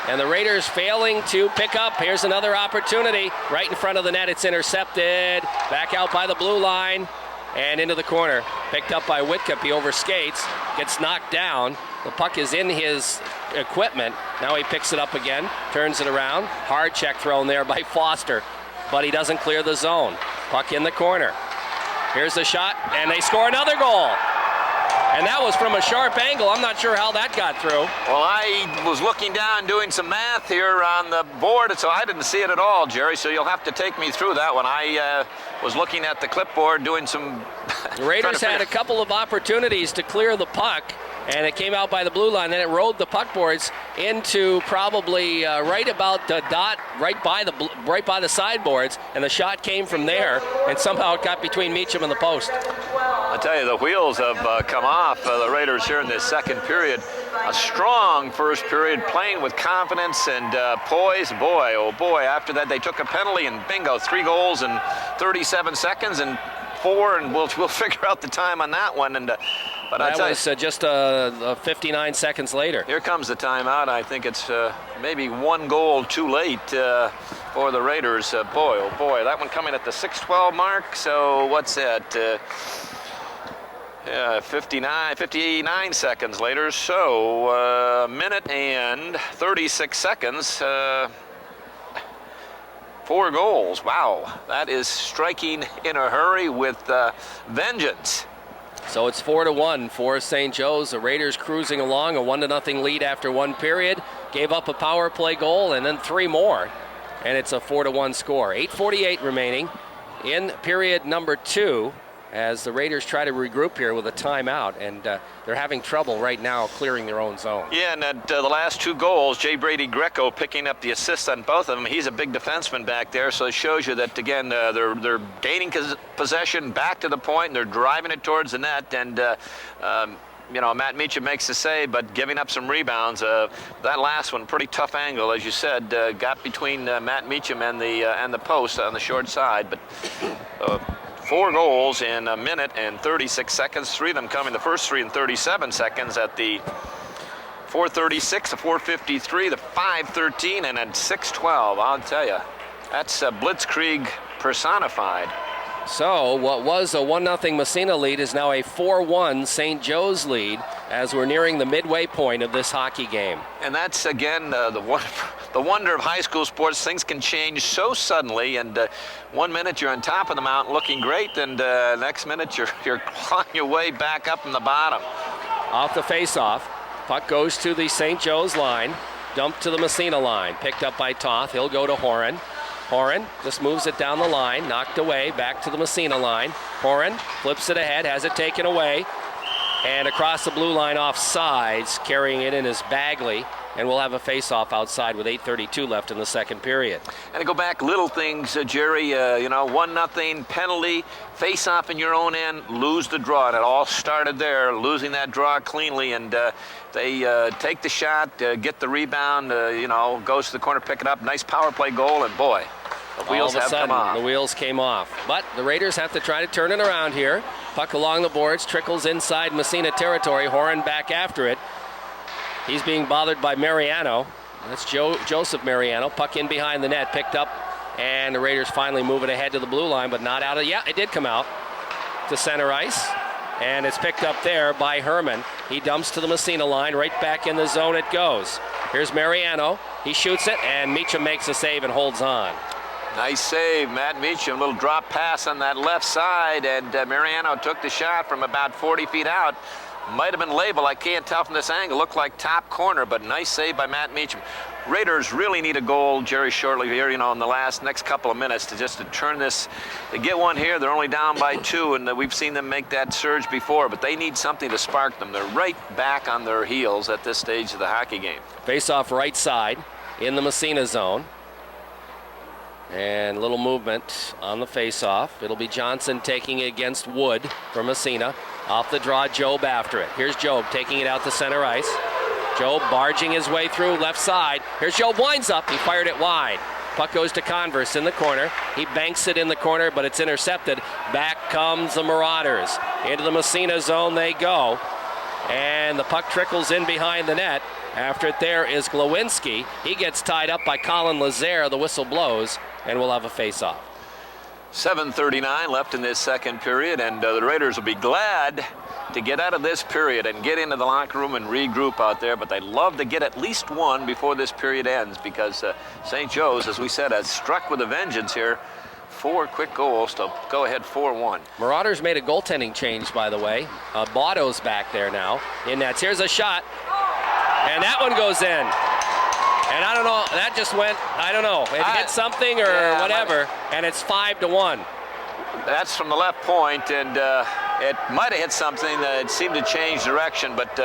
And the Raiders failing to pick up. Here's another opportunity. Right in front of the net, it's intercepted. Back out by the blue line and into the corner. Picked up by Whitcup. He overskates, gets knocked down. The puck is in his equipment. Now he picks it up again, turns it around. Hard check thrown there by Foster, but he doesn't clear the zone. Puck in the corner. Here's the shot, and they score another goal. And that was from a sharp angle. I'm not sure how that got through. Well, I was looking down doing some math here on the board, so I didn't see it at all, Jerry, so you'll have to take me through that one. I was looking at the clipboard doing some... The Raiders had a couple of opportunities to clear the puck, and it came out by the blue line. Then it rode the puck boards into probably right about the dot, right by the sideboards, and the shot came from there, and somehow it got between Meacham and the post. I tell you, the wheels have come off the Raiders here in this second period. A strong first period, playing with confidence and poise. Boy, oh boy, after that they took a penalty, and bingo, 3 goals in 37 seconds and 4, and we'll figure out the time on that one. And but that was just 59 seconds later. Here comes the timeout. I think it's maybe 1 goal too late for the Raiders. Boy, oh boy, that one coming at the 6:12 mark. So what's that? 59 seconds later. So a minute and 36 seconds. 4 goals. Wow, that is striking in a hurry with vengeance. So it's 4-1 for St. Joe's. The Raiders cruising along, a 1-0 lead after 1 period. Gave up a power play goal and then 3 more. And it's a 4-1 score. 8:48 remaining in period number 2 as the Raiders try to regroup here with a timeout. And they're having trouble right now clearing their own zone. Yeah, and the last 2 goals, J. Brady Greco picking up the assist on both of them. He's a big defenseman back there, so it shows you that, again, they're gaining possession back to the point, and they're driving it towards the net. And, Matt Meacham makes the save, but giving up some rebounds. That last one, pretty tough angle, as you said, got between Matt Meacham and the post on the short side. But 4 goals in a minute and 36 seconds, 3 of them coming, the first 3 in 37 seconds at the 4:36, the 4:53, the 5:13, and at 6:12. I'll tell you, that's blitzkrieg personified. So what was a 1-0 Massena lead is now a 4-1 St. Joe's lead as we're nearing the midway point of this hockey game. And that's, again, the wonder of high school sports. Things can change so suddenly, and 1 minute you're on top of the mountain looking great, and next minute you're clawing your way back up from the bottom. Off the face-off, puck goes to the St. Joe's line, dumped to the Massena line, picked up by Toth. He'll go to Horan. Horan just moves it down the line, knocked away, back to the Massena line. Horan flips it ahead, has it taken away, and across the blue line off sides, carrying it in is Bagley, and we'll have a face-off outside with 8:32 left in the second period. And to go back, little things, Jerry, 1-0 penalty, face-off in your own end, lose the draw, and it all started there, losing that draw cleanly, and they take the shot, get the rebound, goes to the corner, pick it up, nice power play goal, and boy, the wheels have come off. The wheels came off. But the Raiders have to try to turn it around here. Puck along the boards, trickles inside Massena territory. Horan back after it. He's being bothered by Mariano. That's Joseph Mariano. Puck in behind the net, picked up, and the Raiders finally move it ahead to the blue line, but not out of... Yeah, it did come out to center ice, and it's picked up there by Herman. He dumps to the Massena line. Right back in the zone it goes. Here's Mariano. He shoots it, and Meacham makes a save and holds on. Nice save, Matt Meacham. A little drop pass on that left side, and Mariano took the shot from about 40 feet out. Might have been labeled, I can't tell from this angle. Looked like top corner, but nice save by Matt Meacham. Raiders really need a goal, Jerry, shortly here, in the next couple of minutes to turn this. They get one here, they're only down by 2, and we've seen them make that surge before, but they need something to spark them. They're right back on their heels at this stage of the hockey game. Face off right side in the Massena zone. And a little movement on the face-off. It'll be Johnson taking it against Wood for Massena. Off the draw, Job after it. Here's Job taking it out to center ice. Job barging his way through left side. Here's Job, winds up. He fired it wide. Puck goes to Converse in the corner. He banks it in the corner, but it's intercepted. Back comes the Marauders. Into the Massena zone they go. And the puck trickles in behind the net. After it there is Glowinski. He gets tied up by Colin Lazare. The whistle blows, and we'll have a face-off. 7:39 left in this second period, and the Raiders will be glad to get out of this period and get into the locker room and regroup out there, but they'd love to get at least one before this period ends, because St. Joe's, as we said, has struck with a vengeance here. 4 quick goals to go ahead 4-1. Marauders made a goaltending change, by the way. Botto's back there now in nets. Here's a shot, and that one goes in. And I don't know, that just went, I don't know, it hit something or whatever, and it's 5-1. That's from the left point, and it might have hit something that seemed to change direction, but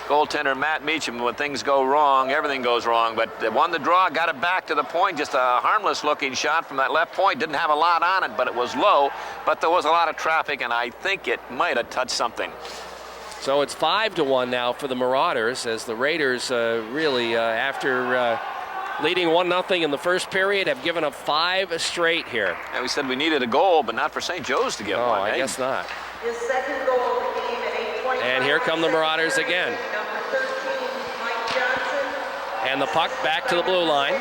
goaltender Matt Meacham, when things go wrong, everything goes wrong, but they won the draw, got it back to the point, just a harmless-looking shot from that left point. Didn't have a lot on it, but it was low, but there was a lot of traffic, and I think it might have touched something. So it's 5-1 now for the Marauders, as the Raiders really, after leading 1-0 in the first period, have given up 5 straight here. And we said we needed a goal, but not for St. Joe's to get one. Oh, I guess not. His second goal of the game at 8:25. And here come the Marauders again. Number 13, Mike Johnson. And the puck back to the blue line.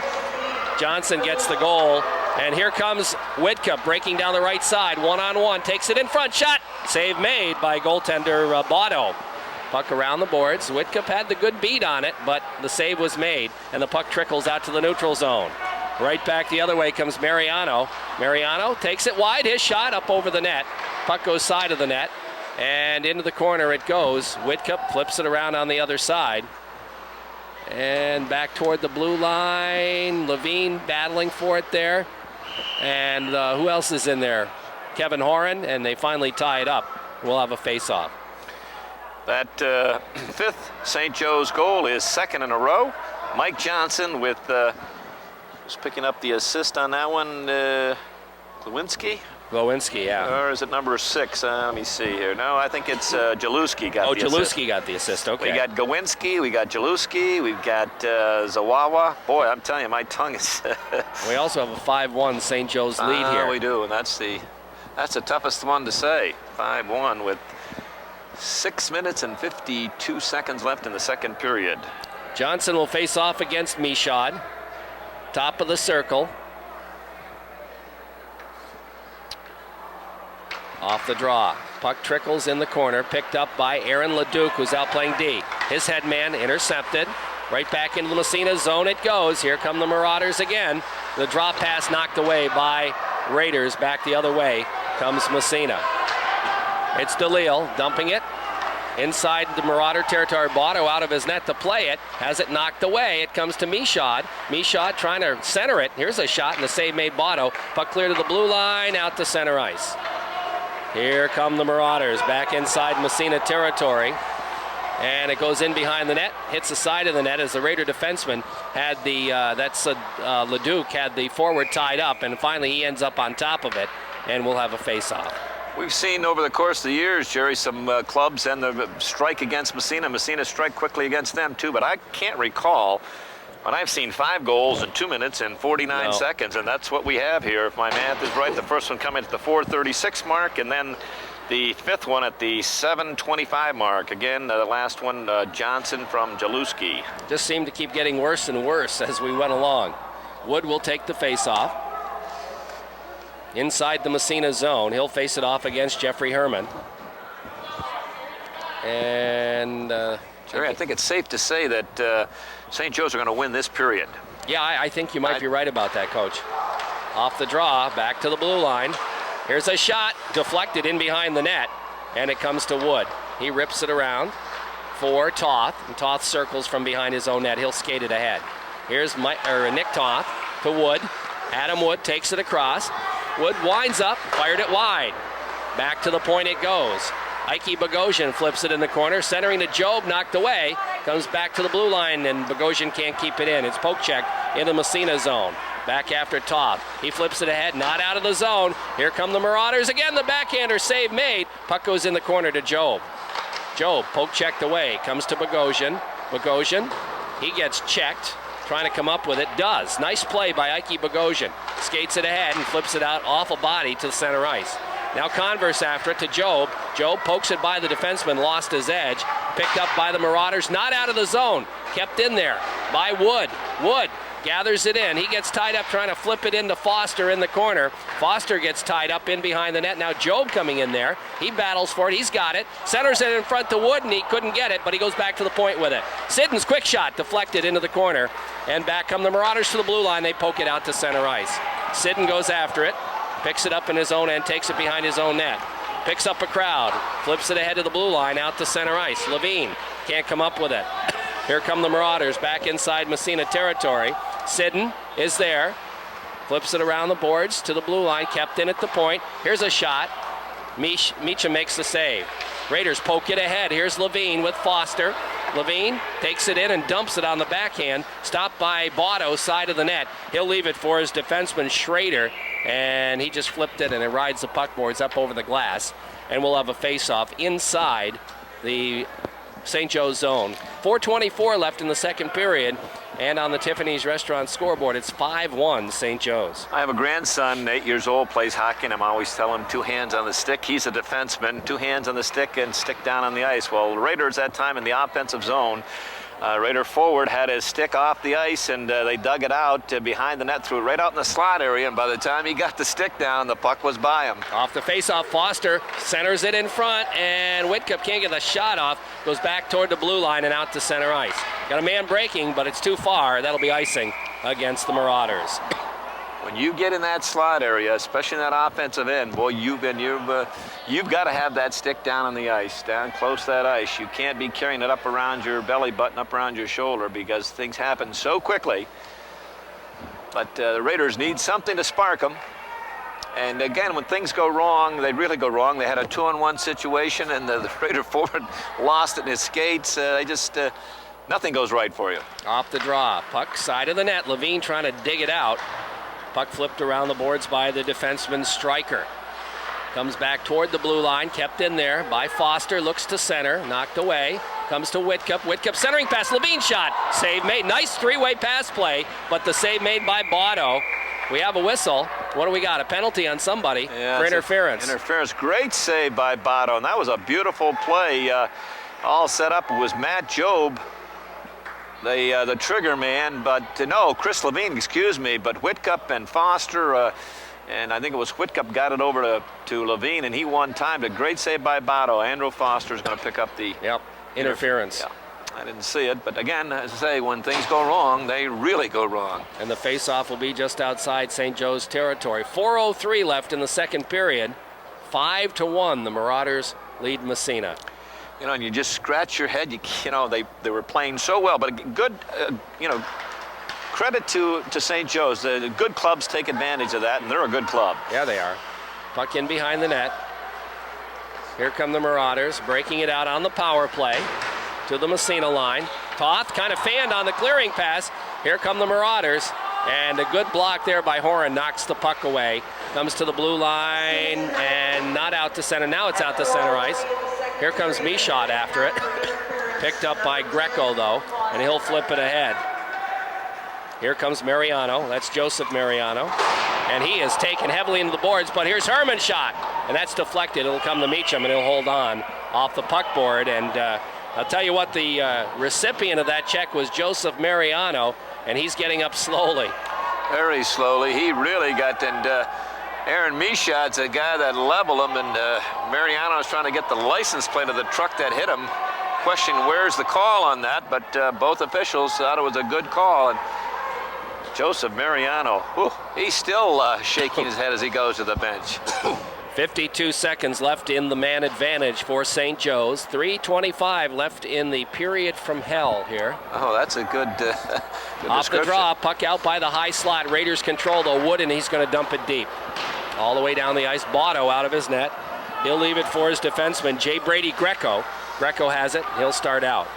Johnson gets the goal. And here comes Whitcup breaking down the right side. 1-on-1, takes it in front, shot. Save made by goaltender Botto. Puck around the boards. Whitcup had the good beat on it, but the save was made, and the puck trickles out to the neutral zone. Right back the other way comes Mariano. Mariano takes it wide, his shot up over the net. Puck goes side of the net, and into the corner it goes. Whitcup flips it around on the other side. And back toward the blue line. Levine battling for it there. And who else is in there? Kevin Horan, and they finally tie it up. We'll have a face-off. That 5th St. Joe's goal is 2nd in a row. Mike Johnson with was picking up the assist on that one. Glowinski? Glowinski, yeah. Or is it number 6? Let me see here. No, I think it's Jaluski got the assist. Oh, Jaluski got the assist, okay. We got Glowinski, we got Jaluski, we've got Zawawa. Boy, I'm telling you, my tongue is... We also have a 5-1 St. Joe's lead here. We do, and that's the toughest one to say. 5-1 with 6 minutes and 52 seconds left in the second period. Johnson will face off against Michaud. Top of the circle. Off the draw. Puck trickles in the corner, picked up by Aaron Leduc, who's out playing D. His headman intercepted. Right back into the Massena zone it goes. Here come the Marauders again. The drop pass knocked away by Raiders. Back the other way comes Massena. It's DeLille dumping it inside the Marauder territory. Botto out of his net to play it. Has it knocked away. It comes to Michaud. Michaud trying to center it. Here's a shot, and the save made Botto. Puck clear to the blue line, out to center ice. Here come the Marauders back inside Massena territory. And it goes in behind the net, hits the side of the net as the Raider defenseman had the, Leduc had the forward tied up, and finally he ends up on top of it, and we'll have a face-off. We've seen over the course of the years, Jerry, some clubs and the strike against Massena. Massena strike quickly against them too, but I can't recall when I've seen 5 goals in 2 minutes and 49 seconds, and that's what we have here. If my math is right, the first one coming at the 4:36 mark, and then the 5th one at the 7:25 mark. Again, the last one, Johnson from Jaluski. Just seemed to keep getting worse and worse as we went along. Wood will take the face-off. Inside the Massena zone, he'll face it off against Jeffrey Herman. And Jerry, I think it's safe to say that St. Joe's are going to win this period. Yeah, I think you might be right about that, Coach. Off the draw, back to the blue line. Here's a shot, deflected in behind the net, and it comes to Wood. He rips it around for Toth, and Toth circles from behind his own net. He'll skate it ahead. Here's Nick Toth to Wood. Adam Wood takes it across. Wood winds up, fired it wide. Back to the point it goes. Ike Bogosian flips it in the corner, centering to Job, knocked away. Comes back to the blue line, and Bogosian can't keep it in. It's poke check into Massena zone. Back after Toth. He flips it ahead, not out of the zone. Here come the Marauders again. The backhander save made. Puck goes in the corner to Job. Job poke checked away. Comes to Bogosian. Bogosian, he gets checked. Trying to come up with it. Does. Nice play by Ike Bogosian. Skates it ahead and flips it out off a body to the center ice. Now Converse after it to Job. Job pokes it by the defenseman, lost his edge. Picked up by the Marauders, not out of the zone. Kept in there by Wood. Wood gathers it in. He gets tied up trying to flip it into Foster in the corner. Foster gets tied up in behind the net. Now Job coming in there. He battles for it. He's got it. Centers it in front to Wood, and he couldn't get it, but he goes back to the point with it. Sidden's quick shot deflected into the corner. And back come the Marauders to the blue line. They poke it out to center ice. Sidden goes after it. Picks it up in his own end. Takes it behind his own net. Picks up a crowd. Flips it ahead to the blue line out to center ice. Levine can't come up with it. Here come the Marauders back inside Massena territory. Sidden is there. Flips it around the boards to the blue line. Kept in at the point. Here's a shot. Meacham makes the save. Raiders poke it ahead. Here's Levine with Foster. Levine takes it in and dumps it on the backhand. Stopped by Botto, side of the net. He'll leave it for his defenseman, Schrader. And he just flipped it, and it rides the puck boards up over the glass. And we'll have a face-off inside the St. Joe's zone. 4:24 left in the second period. And on the Tiffany's Restaurant scoreboard, it's 5-1 St. Joe's. I have a grandson, 8 years old, plays hockey, and I'm always telling him 2 hands on the stick. He's a defenseman, 2 hands on the stick and stick down on the ice. Well, the Raiders that time in the offensive zone, Raider forward had his stick off the ice, and they dug it out behind the net, threw it right out in the slot area, and by the time he got the stick down, the puck was by him. Off the face-off, Foster centers it in front, and Whitcup can't get the shot off. Goes back toward the blue line and out to center ice. Got a man breaking, but it's too far. That'll be icing against the Marauders. When you get in that slot area, especially in that offensive end, boy, you've got to have that stick down on the ice, down close to that ice. You can't be carrying it up around your belly button, up around your shoulder, because things happen so quickly. But the Raiders need something to spark them. And again, when things go wrong, they really go wrong. They had a 2-on-1 situation, and the Raider forward lost it in his skates. Nothing goes right for you. Off the draw, puck side of the net. Levine trying to dig it out. Puck flipped around the boards by the defenseman Stryker. Comes back toward the blue line, kept in there by Foster, looks to center, knocked away. Comes to Whitcup. Whitcup centering pass, Levine shot. Save made. Nice three-way pass play, but the save made by Botto. We have a whistle. What do we got? A penalty on somebody for interference. Interference. Great save by Botto, and that was a beautiful play. All set up. It was Matt Job, the trigger man, but no, Chris Levine, excuse me, but Whitcup and Foster, and I think it was Whitcup got it over to Levine, and he won time. A great save by Botto. Andrew Foster is going to pick up the interference. Yeah. I didn't see it, but again, as I say, when things go wrong, they really go wrong. And the face-off will be just outside St. Joe's territory. 4:03 left in the second period. 5-1, the Marauders lead Massena. You know, and you just scratch your head. You know, they were playing so well, but good, credit to St. Joe's. The good clubs take advantage of that, and they're a good club. Yeah, they are. Puck in behind the net. Here come the Marauders, breaking it out on the power play to the Massena line. Toth kind of fanned on the clearing pass. Here come the Marauders, and a good block there by Horan knocks the puck away. Comes to the blue line, and not out to center. Now it's out to center ice. Here comes Michaud after it. Picked up by Greco, though, and he'll flip it ahead. Here comes Mariano. That's Joseph Mariano. And he is taken heavily into the boards, but here's Herman's shot. And that's deflected. It'll come to Meacham, and he'll hold on off the puck board. And I'll tell you what, the recipient of that check was Joseph Mariano, and he's getting up slowly. Very slowly. He really got, and Aaron Michaud's a guy that leveled him, and Mariano's trying to get the license plate of the truck that hit him. question where's the call on that, but both officials thought it was a good call. And Joseph Mariano, whew, he's still shaking his head as he goes to the bench. 52 seconds left in the man advantage for St. Joe's. 3:25 left in the period from hell here. Oh, that's a good, good Off the draw, puck out by the high slot. Raiders control the Wood, and he's going to dump it deep. All the way down the ice. Botto out of his net. He'll leave it for his defenseman, J. Brady Greco. Greco has it. He'll start out.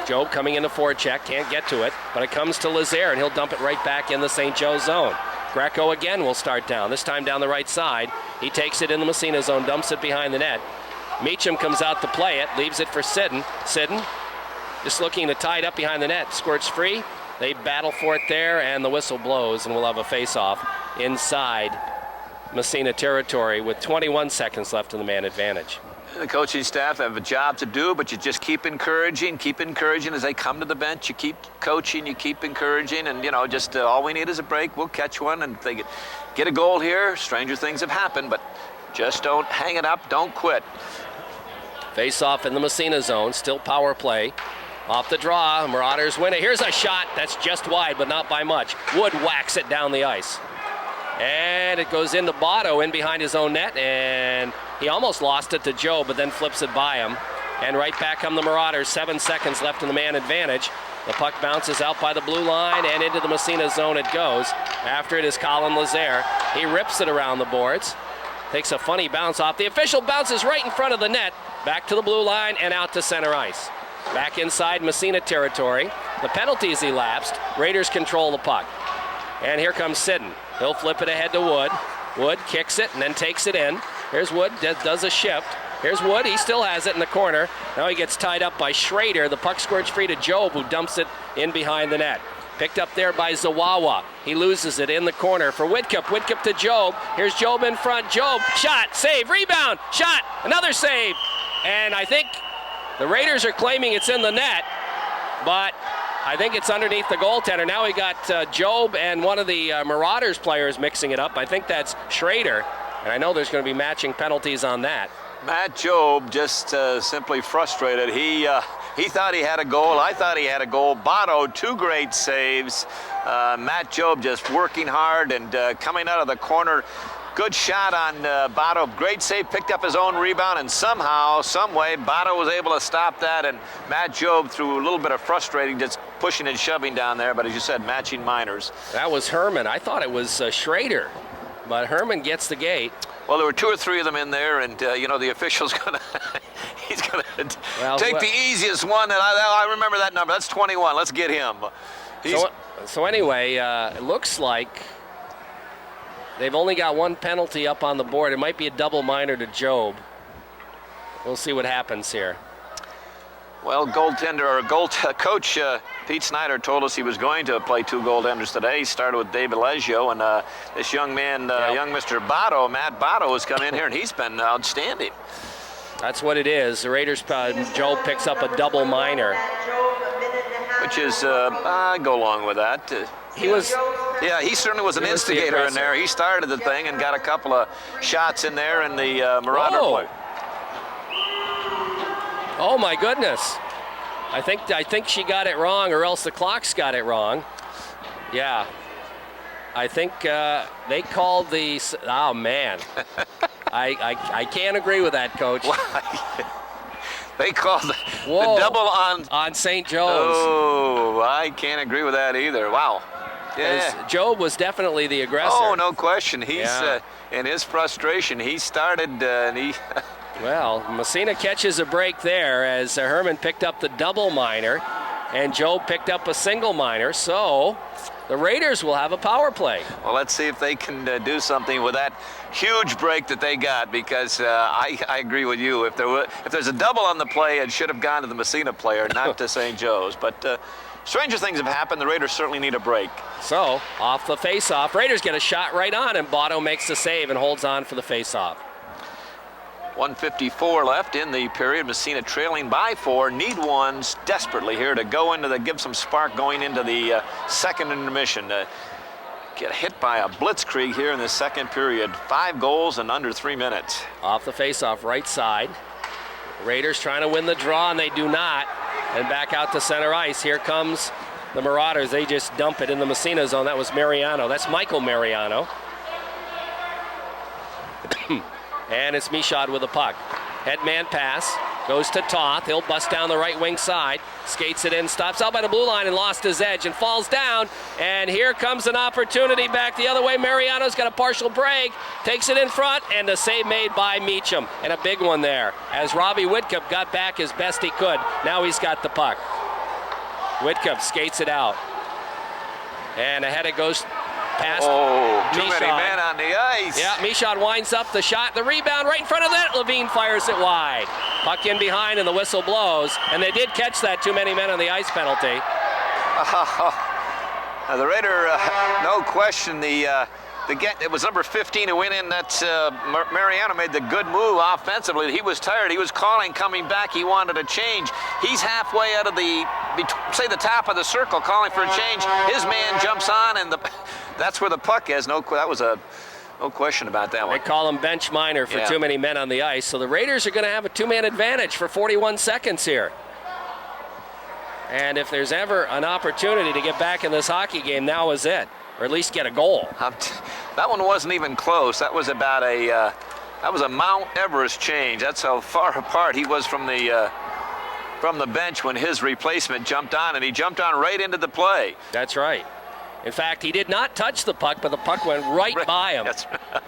Job coming in the forecheck. Can't get to it, but it comes to Lazaire, and he'll dump it right back in the St. Joe zone. Greco again will start down, this time down the right side. He takes it in the Massena zone, dumps it behind the net. Meacham comes out to play it, leaves it for Sidden. Sidden just looking to tie it up behind the net. Squirts free. They battle for it there, and the whistle blows, and we'll have a face-off inside Massena territory with 21 seconds left in the man advantage. The coaching staff have a job to do, but you just keep encouraging as they come to the bench. You keep coaching, you keep encouraging, and, you know, just all we need is a break. We'll catch one, and if they get a goal here, stranger things have happened, but just don't hang it up, don't quit. Face off in the Massena zone, still power play. Off the draw, Marauders win it. Here's a shot that's just wide, but not by much. Wood whacks it down the ice. And it goes into Botto in behind his own net, and he almost lost it to Joe, but then flips it by him. And right back come the Marauders. 7 seconds left in the man advantage. The puck bounces out by the blue line, and into the Massena zone it goes. After it is Colin Lazaire. He rips it around the boards. Takes a funny bounce off. The official bounces right in front of the net. Back to the blue line and out to center ice. Back inside Massena territory. The penalty is elapsed. Raiders control the puck. And here comes Sidden. He'll flip it ahead to Wood. Wood kicks it and then takes it in. Here's Wood, does a shift. Here's Wood, he still has it in the corner. Now he gets tied up by Schrader. The puck squirts free to Job, who dumps it in behind the net. Picked up there by Zawawa. He loses it in the corner for Whitcup. Whitcup to Job. Here's Job in front. Job, shot, save, rebound, shot, another save. And I think the Raiders are claiming it's in the net, but I think it's underneath the goaltender. Now we got Job and one of the Marauders players mixing it up. I think that's Schrader, and I know there's going to be matching penalties on that. Matt Job just simply frustrated. He thought he had a goal. I thought he had a goal. Botto, 2 great saves. Matt Job just working hard and coming out of the corner. Good shot on Botto. Great save, picked up his own rebound, and somehow, some way, Botto was able to stop that, and Matt Job, through a little bit of frustrating, just pushing and shoving down there, but as you said, matching minors. That was Herman. I thought it was Schrader, but Herman gets the gate. Well, there were 2 or 3 of them in there, and, you know, the official's going to he's going to take the easiest one, and I remember that number. That's 21. Let's get him. So anyway, it looks like they've only got 1 penalty up on the board. It might be a double minor to Job. We'll see what happens here. Well, coach Pete Snyder told us he was going to play 2 goaltenders today. He started with David Leggio, and this young man, young Mr. Botto, Matt Botto, has come in here, and he's been outstanding. That's what it is. The Raiders, Job picks up a double minor. Which is, I go along with that. He certainly was an instigator in there. He started the thing and got a couple of shots in there in the Marauder play. Oh my goodness! I think she got it wrong, or else the clocks got it wrong. Yeah, I think they called the. Oh man, I can't agree with that, Coach. They called the double on St. Joe's. Oh, I can't agree with that either. Wow. Yeah. Job was definitely the aggressor. Oh, no question. He's in his frustration. He started and he. Well, Massena catches a break there as Herman picked up the double minor, and Job picked up a single minor. So the Raiders will have a power play. Well, let's see if they can do something with that huge break that they got, because I agree with you. If there's a double on the play, it should have gone to the Massena player, not to St. Joe's. But stranger things have happened. The Raiders certainly need a break. So off the face-off, Raiders get a shot right on, and Botto makes the save and holds on for the face-off. 1:54 left in the period. Massena trailing by 4. Need ones desperately here to go into give some spark going into the second intermission. Get hit by a blitzkrieg here in the second period. 5 goals in under 3 minutes. Off the face-off right side. Raiders trying to win the draw, and they do not. And back out to center ice. Here comes the Marauders. They just dump it in the Massena zone. That was Mariano. That's Michael Mariano. And it's Michaud with the puck. Headman pass. Goes to Toth. He'll bust down the right wing side. Skates it in. Stops out by the blue line and lost his edge and falls down. And here comes an opportunity back the other way. Mariano's got a partial break. Takes it in front. And a save made by Meacham. And a big one there. As Robbie Whitcup got back as best he could. Now he's got the puck. Whitcup skates it out. And ahead it goes past too many men on the ice. Yeah, Michaud winds up the shot. The rebound right in front of that. Levine fires it wide. Puck in behind and the whistle blows. And they did catch that too many men on the ice penalty. The Raider, no question, it was number 15 who went in. That's Mariano made the good move offensively. He was tired. He was calling, coming back. He wanted a change. He's halfway out of the top of the circle, calling for a change. His man jumps on, and that's where the puck is. No question about that one. They call him bench minor for too many men on the ice. So the Raiders are going to have a two-man advantage for 41 seconds here. And if there's ever an opportunity to get back in this hockey game, now is it. Or at least get a goal. That one wasn't even close. That was about that was a Mount Everest change. That's how far apart he was from the bench when his replacement jumped on, and he jumped on right into the play. That's right. In fact, he did not touch the puck, but the puck went right by him. That's right.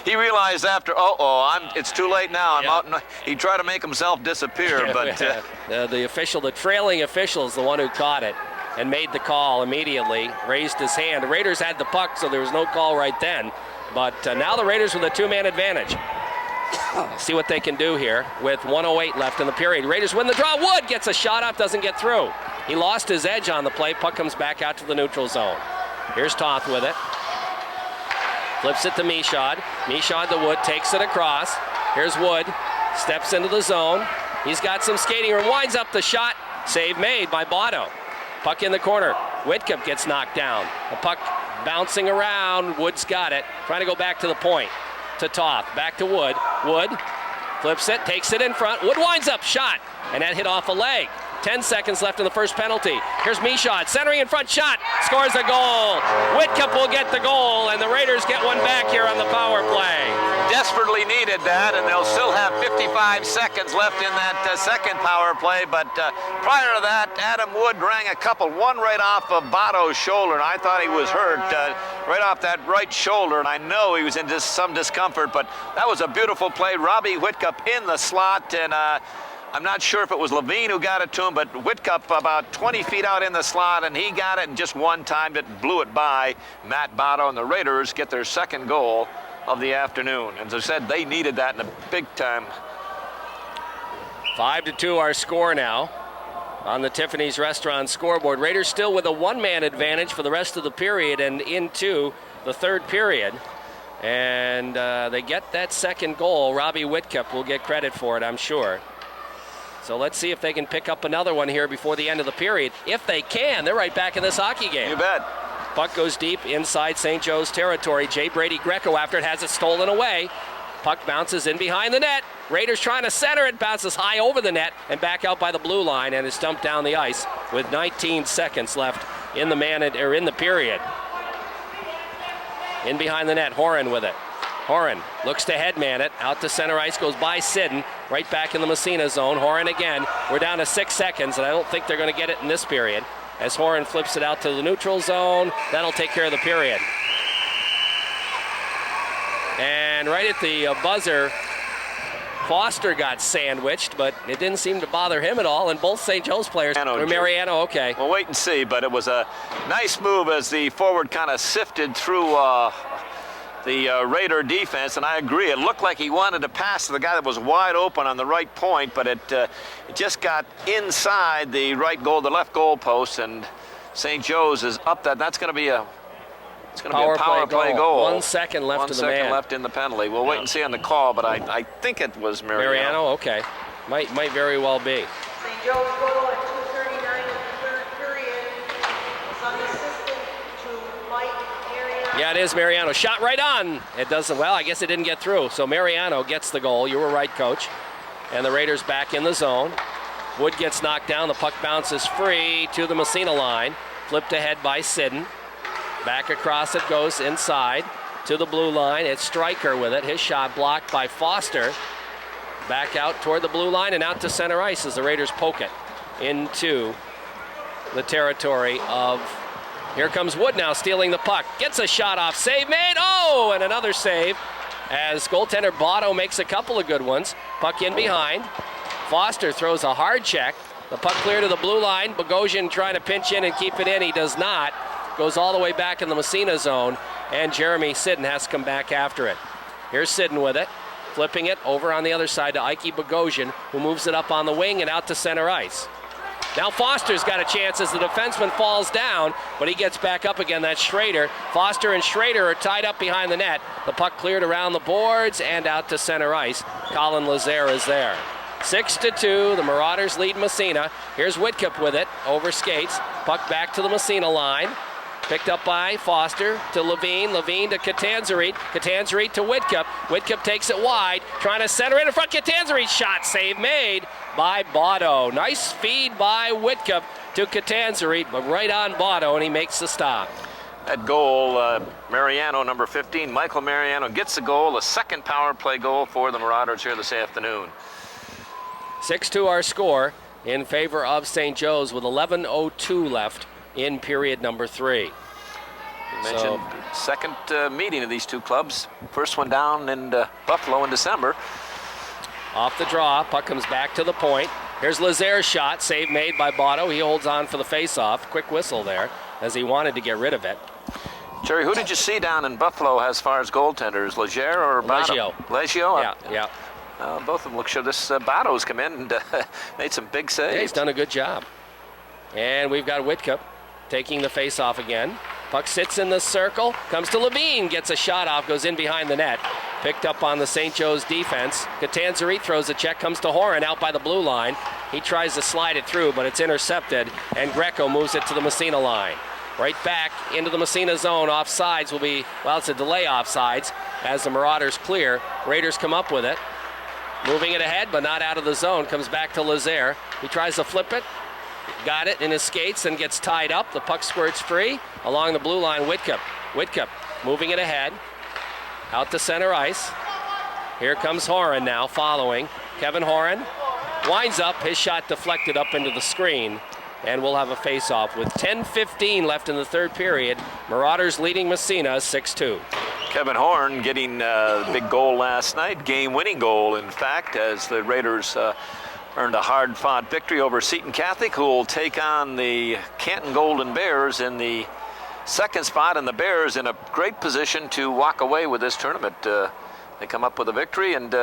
He realized after, it's too late now. I'm out. He tried to make himself disappear, but the trailing official is the one who caught it and made the call immediately, raised his hand. The Raiders had the puck, so there was no call right then. But now the Raiders with a two-man advantage. See what they can do here with 1:08 left in the period. Raiders win the draw. Wood gets a shot up, doesn't get through. He lost his edge on the play. Puck comes back out to the neutral zone. Here's Toth with it. Flips it to Michaud. Michaud to Wood, takes it across. Here's Wood, steps into the zone. He's got some skating room, winds up the shot. Save made by Botto. Puck in the corner. Whitcup gets knocked down. The puck bouncing around. Wood's got it. Trying to go back to the point. To Toth. Back to Wood. Wood flips it, takes it in front. Wood winds up, shot. And that hit off a leg. 10 seconds left in the first penalty. Here's Michaud, centering in front, shot, scores a goal. Whitcup will get the goal, and the Raiders get one back here on the power play. Desperately needed that, and they'll still have 55 seconds left in that second power play. But prior to that, Adam Wood rang a couple, one right off of Botto's shoulder, and I thought he was hurt right off that right shoulder, and I know he was in some discomfort, but that was a beautiful play. Robbie Whitcup in the slot, and I'm not sure if it was Levine who got it to him, but Whitcup about 20 feet out in the slot, and he got it, and just one time it blew it by Matt Botto, and the Raiders get their second goal of the afternoon. And as I said, they needed that in a big time. 5-2 our score now on the Tiffany's Restaurant scoreboard. Raiders still with a one-man advantage for the rest of the period and into the third period. And they get that second goal. Robbie Whitcup will get credit for it, I'm sure. So let's see if they can pick up another one here before the end of the period. If they can, they're right back in this hockey game. You bet. Puck goes deep inside St. Joe's territory. J. Brady Greco after it has it stolen away. Puck bounces in behind the net. Raiders trying to center it, bounces high over the net and back out by the blue line and is dumped down the ice with 19 seconds left in the period. In behind the net, Horan with it. Horan looks to headman it, out to center ice, goes by Sidden, right back in the Massena zone. Horan again. We're down to 6 seconds, and I don't think they're going to get it in this period. As Horan flips it out to the neutral zone, that'll take care of the period. And right at the buzzer, Foster got sandwiched, but it didn't seem to bother him at all, and both St. Joe's players. Mariano, okay. We'll wait and see, but it was a nice move as the forward kind of sifted through the Raider defense, and I agree. It looked like he wanted to pass to the guy that was wide open on the right point, but it just got inside the left goal post, and St. Joe's is up that. That's going to be a power play goal. 1 second left to the man. 1 second left in the penalty. We'll wait and see on the call, but I think it was Mariano. Okay. Might very well be. St. Joe's goal at 2:39 in the third period was on the assistant to Mike Mariano. Yeah, it is Mariano. Shot right on. It doesn't, well, I guess it didn't get through. So Mariano gets the goal. You were right, Coach. And the Raiders back in the zone. Wood gets knocked down. The puck bounces free to the Massena line. Flipped ahead by Sidden. Back across it goes inside to the blue line. It's Stryker with it. His shot blocked by Foster. Back out toward the blue line and out to center ice as the Raiders poke it into the territory of... Here comes Wood now stealing the puck. Gets a shot off. Save made. Oh, and another save as goaltender Botto makes a couple of good ones. Puck in behind. Foster throws a hard check. The puck clear to the blue line. Bogosian trying to pinch in and keep it in. He does not. Goes all the way back in the Massena zone, and Jeremy Sidden has to come back after it. Here's Sidden with it. Flipping it over on the other side to Ike Bogosian, who moves it up on the wing and out to center ice. Now Foster's got a chance as the defenseman falls down, but he gets back up again. That's Schrader. Foster and Schrader are tied up behind the net. The puck cleared around the boards and out to center ice. Colin Lazare is there. 6-2, the Marauders lead Massena. Here's Whitcup with it, over skates. Puck back to the Massena line. Picked up by Foster to Levine. Levine to Catanzarite. Catanzarite to Whitcup. Whitcup takes it wide, trying to center it in front. Catanzarite shot save made by Botto. Nice feed by Whitcup to Catanzarite, but right on Botto, and he makes the stop. That goal, Mariano, number 15, Michael Mariano gets the goal, the second power play goal for the Marauders here this afternoon. 6-2 our score in favor of St. Joe's with 11:02 left in period number 3. You mentioned second meeting of these two clubs. First one down in Buffalo in December. Off the draw, puck comes back to the point. Here's Lazare's shot, save made by Botto. He holds on for the face-off. Quick whistle there as he wanted to get rid of it. Jerry, who did you see down in Buffalo as far as goaltenders, Leger or Botto? Leggio. Yeah. Both of them look sure. This Botto's come in and made some big saves. Yeah, he's done a good job. And we've got Whitcup taking the face-off again. Puck sits in the circle, comes to Levine, gets a shot off, goes in behind the net. Picked up on the St. Joe's defense. Catanzarite throws a check, comes to Horan out by the blue line. He tries to slide it through, but it's intercepted, and Greco moves it to the Massena line. Right back into the Massena zone. Offsides will be, well, it's a delay offsides as the Marauders clear. Raiders come up with it. Moving it ahead, but not out of the zone. Comes back to Lazare. He tries to flip it. Got it in his skates and gets tied up. The puck squirts free along the blue line. Whitcup moving it ahead. Out to center ice. Here comes Horan now following. Kevin Horan winds up. His shot deflected up into the screen. And we'll have a face-off with 10:15 left in the third period. Marauders leading Massena 6-2. Kevin Horn getting a big goal last night, game-winning goal, in fact, as the Raiders earned a hard-fought victory over Seton Catholic, who will take on the Canton Golden Bears in the second spot, and the Bears in a great position to walk away with this tournament. They come up with a victory and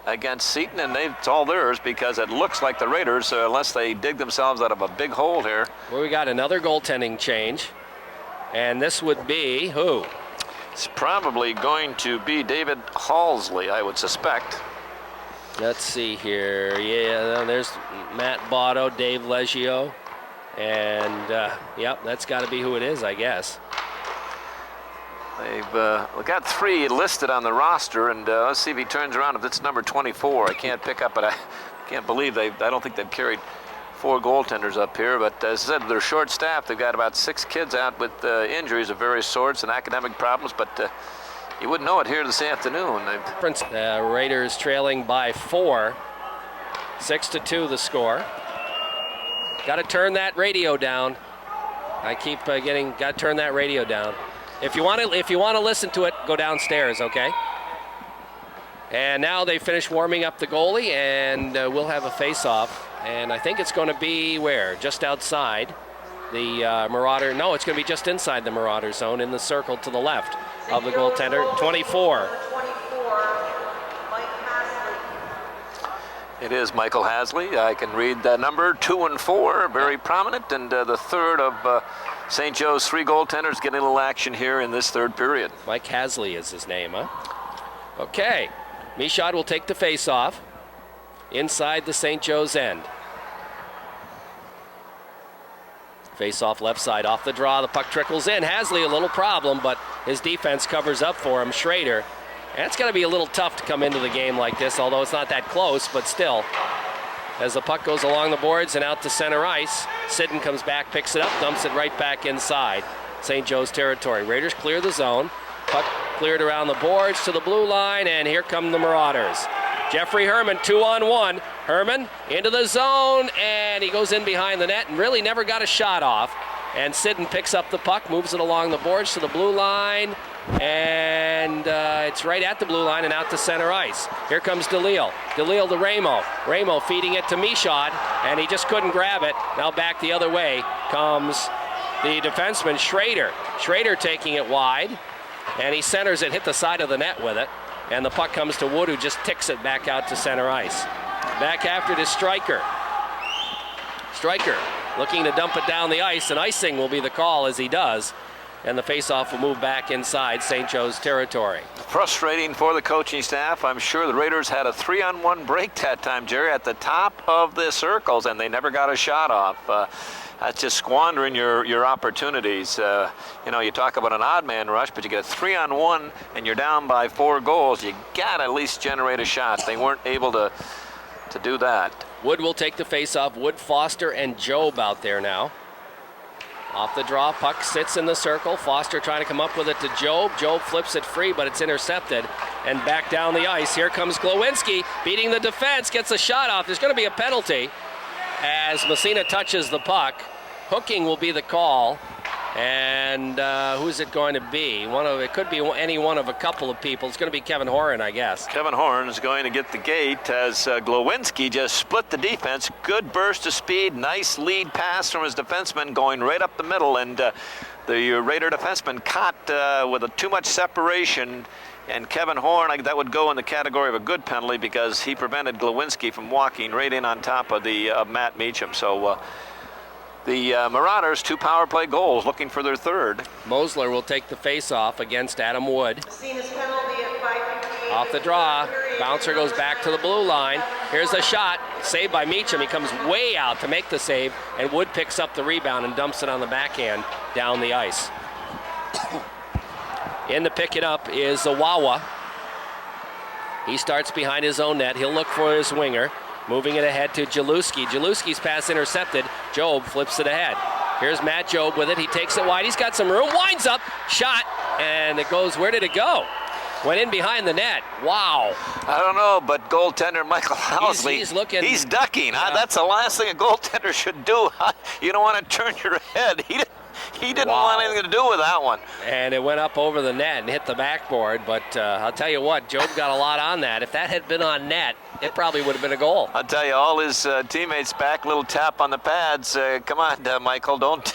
against Seton, and it's all theirs because it looks like the Raiders, unless they dig themselves out of a big hole here. Well, we got another goaltending change, and this would be who? It's probably going to be David Halsley, I would suspect. Let's see here. Yeah, there's Matt Botto, Dave Leggio, and yep, that's got to be who it is, I guess. They've got 3 listed on the roster, and let's see if he turns around. If it's number 24, I can't pick up, but I can't believe I don't think they've carried 4 goaltenders up here. But as I said, they're short-staffed. They've got about 6 kids out with injuries of various sorts and academic problems, but you wouldn't know it here this afternoon. Raiders trailing by 4, 6-2 the score. Got to turn that radio down. I keep got to turn that radio down. If you want to listen to it, go downstairs, okay? And now they finish warming up the goalie, and we'll have a face-off. And I think it's going to be where? Just outside the Marauder. No, it's going to be just inside the Marauder zone in the circle to the left of the goaltender. 24. It is Michael Hasley. I can read that number, 2 and 4, very prominent, and the third of St. Joe's 3 goaltenders getting a little action here in this third period. Mike Hasley is his name, huh? Okay, Michaud will take the face-off inside the St. Joe's end. Face-off left side, off the draw, the puck trickles in. Hasley a little problem, but his defense covers up for him. Schrader And it's going to be a little tough to come into the game like this, although it's not that close, but still. As the puck goes along the boards and out to center ice, Sidden comes back, picks it up, dumps it right back inside St. Joe's territory. Raiders clear the zone. Puck cleared around the boards to the blue line, and here come the Marauders. Jeffrey Herman, 2-on-1. Herman into the zone, and he goes in behind the net and really never got a shot off. And Sidden picks up the puck, moves it along the boards to the blue line, and it's right at the blue line and out to center ice. Here comes DeLille. DeLille to Ramo. Ramo feeding it to Michaud, and he just couldn't grab it. Now back the other way comes the defenseman, Schrader. Schrader taking it wide, and he centers it, hit the side of the net with it, and the puck comes to Wood, who just ticks it back out to center ice. Back after to Stryker. Stryker looking to dump it down the ice, and icing will be the call as he does. And the faceoff will move back inside St. Joe's territory. Frustrating for the coaching staff. I'm sure the Raiders had a 3-on-1 break that time, Jerry, at the top of the circles, and they never got a shot off. That's just squandering your opportunities. You know, you talk about an odd man rush, but you get a 3-on-1 and you're down by 4 goals. You got to at least generate a shot. They weren't able to do that. Wood will take the faceoff. Wood, Foster, and Job out there now. Off the draw, puck sits in the circle. Foster trying to come up with it to Job. Job flips it free, but it's intercepted. And back down the ice, here comes Glowinski, beating the defense, gets a shot off. There's going to be a penalty as Massena touches the puck. Hooking will be the call. And who's it going to be? It could be any one of a couple of people. It's going to be Kevin Horan, I guess. Kevin Horan is going to get the gate as Glowinski just split the defense. Good burst of speed, nice lead pass from his defenseman going right up the middle, and the Raider defenseman caught with too much separation. And Kevin Horn, that would go in the category of a good penalty because he prevented Glowinski from walking right in on top of Matt Meacham. So the Marauders, 2 power play goals, looking for their third. Mosler will take the face-off against Adam Wood. Massena's penalty at 5:58. Off the draw, bouncer goes back to the blue line. Here's a shot, saved by Meacham. He comes way out to make the save, and Wood picks up the rebound and dumps it on the backhand down the ice. In to pick it up is Zawawa. He starts behind his own net. He'll look for his winger. Moving it ahead to Jaluski. Jaluski's pass intercepted. Job flips it ahead. Here's Matt Job with it. He takes it wide. He's got some room. Winds up. Shot. And it goes, where did it go? Went in behind the net. Wow. I don't know, but goaltender Michael Housley, he's looking. He's ducking. Yeah. That's the last thing a goaltender should do. You don't want to turn your head. He didn't want anything to do with that one. And it went up over the net and hit the backboard. But I'll tell you what, Job got a lot on that. If that had been on net, it probably would have been a goal. I'll tell you, all his teammates back, little tap on the pads. Come on, Michael, don't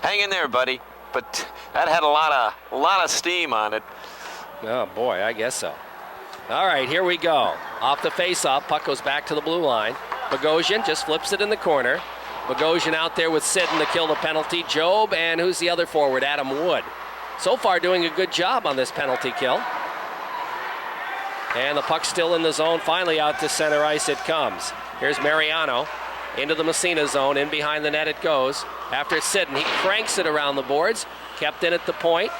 hang in there, buddy. But that had a lot of steam on it. Oh boy, I guess so. All right, here we go. Off the face-off, puck goes back to the blue line. Bogosian just flips it in the corner. Bogosian out there with Sidden to kill the penalty. Job, and who's the other forward? Adam Wood. So far doing a good job on this penalty kill. And the puck's still in the zone. Finally out to center ice it comes. Here's Mariano into the Massena zone. In behind the net it goes. After Sidden, he cranks it around the boards. Kept in at the point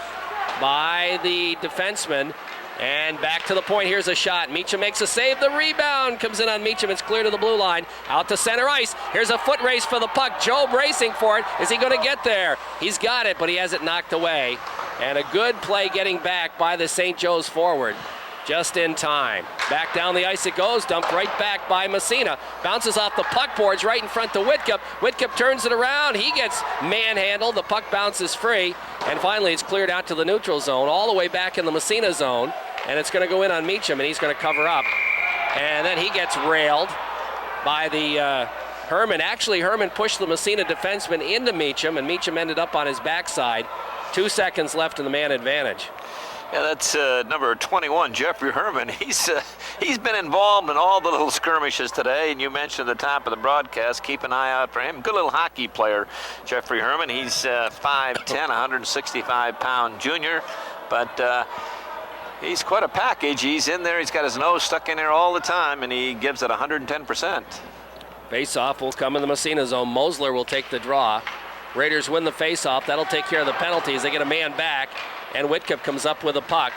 by the defenseman. And back to the point. Here's a shot. Meacham makes a save. The rebound comes in on Meacham. It's clear to the blue line. Out to center ice. Here's a foot race for the puck. Job racing for it. Is he going to get there? He's got it, but he has it knocked away. And a good play getting back by the St. Joe's forward. Just in time. Back down the ice it goes. Dumped right back by Massena. Bounces off the puck boards right in front to Whitcup. Whitcup turns it around. He gets manhandled. The puck bounces free. And finally it's cleared out to the neutral zone. All the way back in the Massena zone. And it's going to go in on Meacham, and he's going to cover up. And then he gets railed by the Herman. Actually, Herman pushed the Massena defenseman into Meacham, and Meacham ended up on his backside. 2 seconds left in the man advantage. Yeah, that's number 21, Jeffrey Herman. He's been involved in all the little skirmishes today, and you mentioned at the top of the broadcast, keep an eye out for him. Good little hockey player, Jeffrey Herman. He's 5'10", 165-pound junior, but he's quite a package. He's in there. He's got his nose stuck in there all the time, and he gives it 110%. Face-off will come in the Massena zone. Mosler will take the draw. Raiders win the face-off. That'll take care of the penalties. They get a man back, and Whitcup comes up with a puck.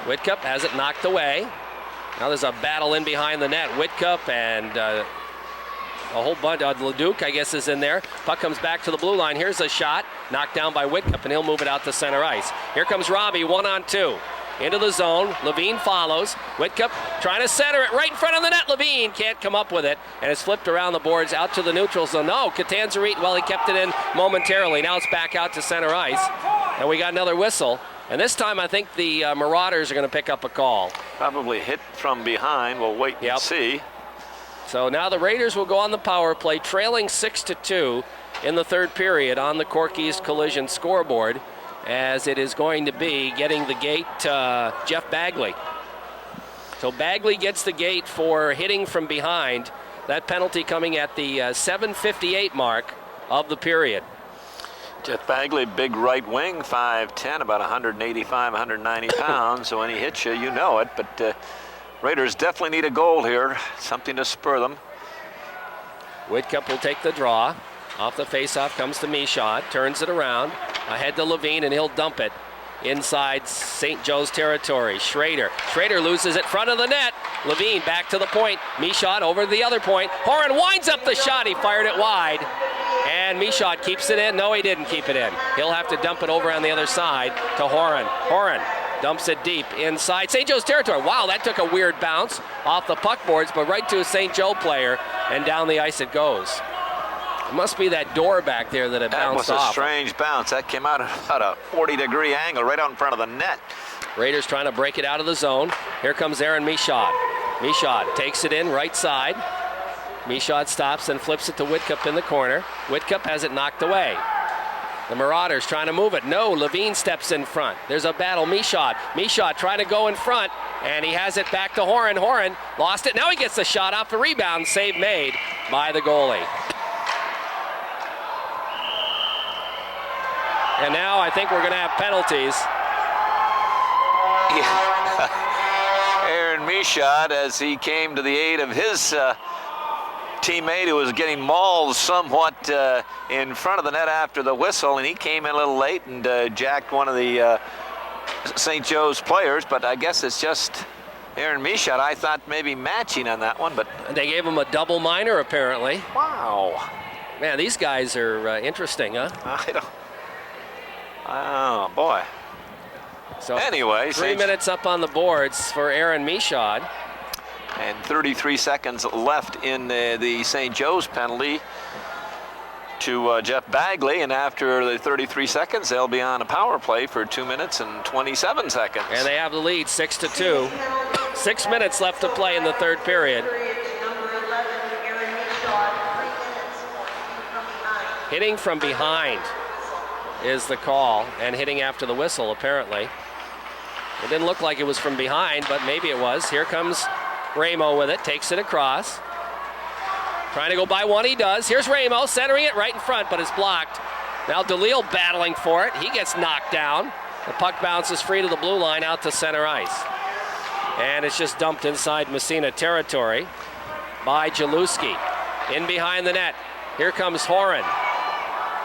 Whitcup has it knocked away. Now there's a battle in behind the net. Whitcup and a whole bunch. Leduc, I guess, is in there. Puck comes back to the blue line. Here's a shot. Knocked down by Whitcup, and he'll move it out to center ice. Here comes Robbie, 1-on-2. Into the zone. Levine follows. Whitcup trying to center it right in front of the net. Levine can't come up with it, and it's flipped around the boards out to the neutral zone. No, Catanzarite, well, he kept it in momentarily. Now it's back out to center ice, and we got another whistle. And this time I think the Marauders are going to pick up a call. Probably hit from behind. We'll wait and see. So now the Raiders will go on the power play, trailing 6-2 in the third period on the Corky's Collision scoreboard, as it is going to be getting the gate Jeff Bagley. So Bagley gets the gate for hitting from behind. That penalty coming at the 7:58 mark of the period. Jeff Bagley, big right wing, 5'10", about 185, 190 pounds. So when he hits you, you know it. But Raiders definitely need a goal here, something to spur them. Whitcup will take the draw. Off the faceoff comes to Michaud, turns it around, ahead to Levine, and he'll dump it inside St. Joe's territory. Schrader loses it front of the net. Levine back to the point. Michaud over to the other point. Horan winds up the shot. He fired it wide. And Michaud keeps it in. No, he didn't keep it in. He'll have to dump it over on the other side to Horan. Horan dumps it deep inside St. Joe's territory. Wow, that took a weird bounce off the puck boards, but right to a St. Joe player, and down the ice it goes. It must be that door back there that it bounced off. That was a strange bounce. That came out at about a 40-degree angle right out in front of the net. Raiders trying to break it out of the zone. Here comes Aaron Michaud. Michaud takes it in right side. Michaud stops and flips it to Whitcup in the corner. Whitcup has it knocked away. The Marauders trying to move it. No, Levine steps in front. There's a battle. Michaud trying to go in front, and he has it back to Horan. Horan lost it. Now he gets the shot off the rebound. Save made by the goalie. And now I think we're going to have penalties. Yeah. Aaron Michaud, as he came to the aid of his teammate who was getting mauled somewhat in front of the net after the whistle, and he came in a little late and jacked one of the St. Joe's players, but I guess it's just Aaron Michaud. I thought maybe matching on that one, but they gave him a double minor apparently. Wow. Man, these guys are interesting, huh? Oh, boy. So anyway, 3 minutes up on the boards for Aaron Michaud. And 33 seconds left in the St. Joe's penalty to Jeff Bagley. And after the 33 seconds, they'll be on a power play for 2 minutes and 27 seconds. And they have the lead 6-2. 6 minutes left to play in the third period. Hitting from behind is the call, and hitting after the whistle, apparently. It didn't look like it was from behind, but maybe it was. Here comes Ramo with it, takes it across. Trying to go by one, he does. Here's Ramo, centering it right in front, but it's blocked. Now DeLille battling for it. He gets knocked down. The puck bounces free to the blue line out to center ice. And it's just dumped inside Massena territory by Jaluski. In behind the net. Here comes Horan.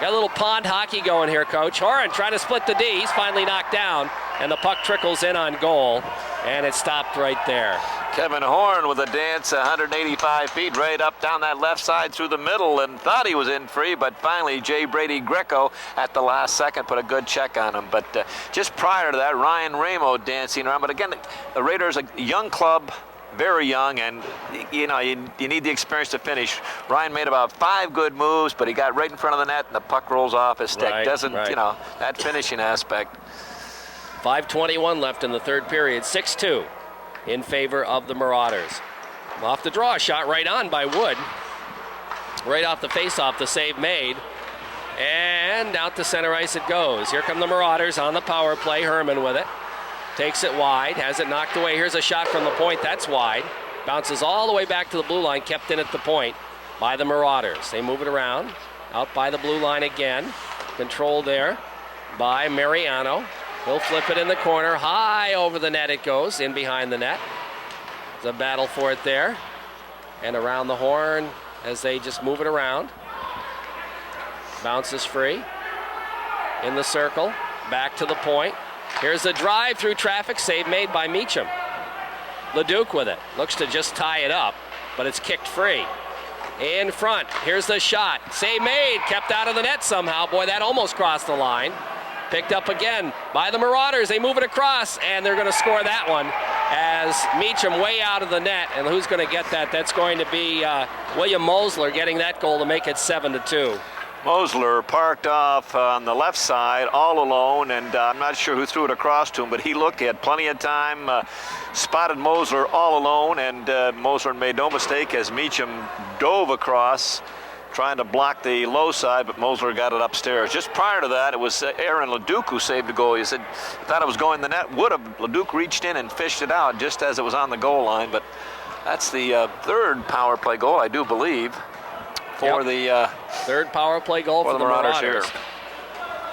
Got a little pond hockey going here, Coach. Horan trying to split the D. He's finally knocked down, and the puck trickles in on goal, and it stopped right there. Kevin Horn with a dance 185 feet right up down that left side through the middle, and thought he was in free, but finally J. Brady Greco at the last second put a good check on him. But just prior to that, Ryan Ramo dancing around. But again, the Raiders, a young club, very young, and you need the experience to finish. Ryan made about 5 good moves, but he got right in front of the net, and the puck rolls off his stick. That finishing aspect. 5:21 left in the third period. 6-2 in favor of the Marauders. Off the draw, shot right on by Wood. Right off the faceoff, the save made. And out to center ice it goes. Here come the Marauders on the power play. Herman with it. Takes it wide, has it knocked away. Here's a shot from the point, that's wide. Bounces all the way back to the blue line, kept in at the point by the Marauders. They move it around, out by the blue line again. Controlled there by Mariano. He'll flip it in the corner, high over the net it goes, in behind the net. There's a battle for it there. And around the horn as they just move it around. Bounces free. In the circle, back to the point. Here's the drive through traffic, save made by Meacham. Leduc with it. Looks to just tie it up, but it's kicked free. In front, here's the shot. Save made, kept out of the net somehow. Boy, that almost crossed the line. Picked up again by the Marauders. They move it across, and they're going to score that one as Meacham way out of the net. And who's going to get that? That's going to be William Mosler getting that goal to make it 7-2. Mosler parked off on the left side all alone, and I'm not sure who threw it across to him, but he looked, he had plenty of time, spotted Mosler all alone, and Mosler made no mistake as Meacham dove across, trying to block the low side, but Mosler got it upstairs. Just prior to that, it was Aaron Leduc who saved the goal. He said, thought it was going in the net. Would have. Leduc reached in and fished it out just as it was on the goal line, but that's the third power play goal, I do believe, for the third power play goal for the Marauders here.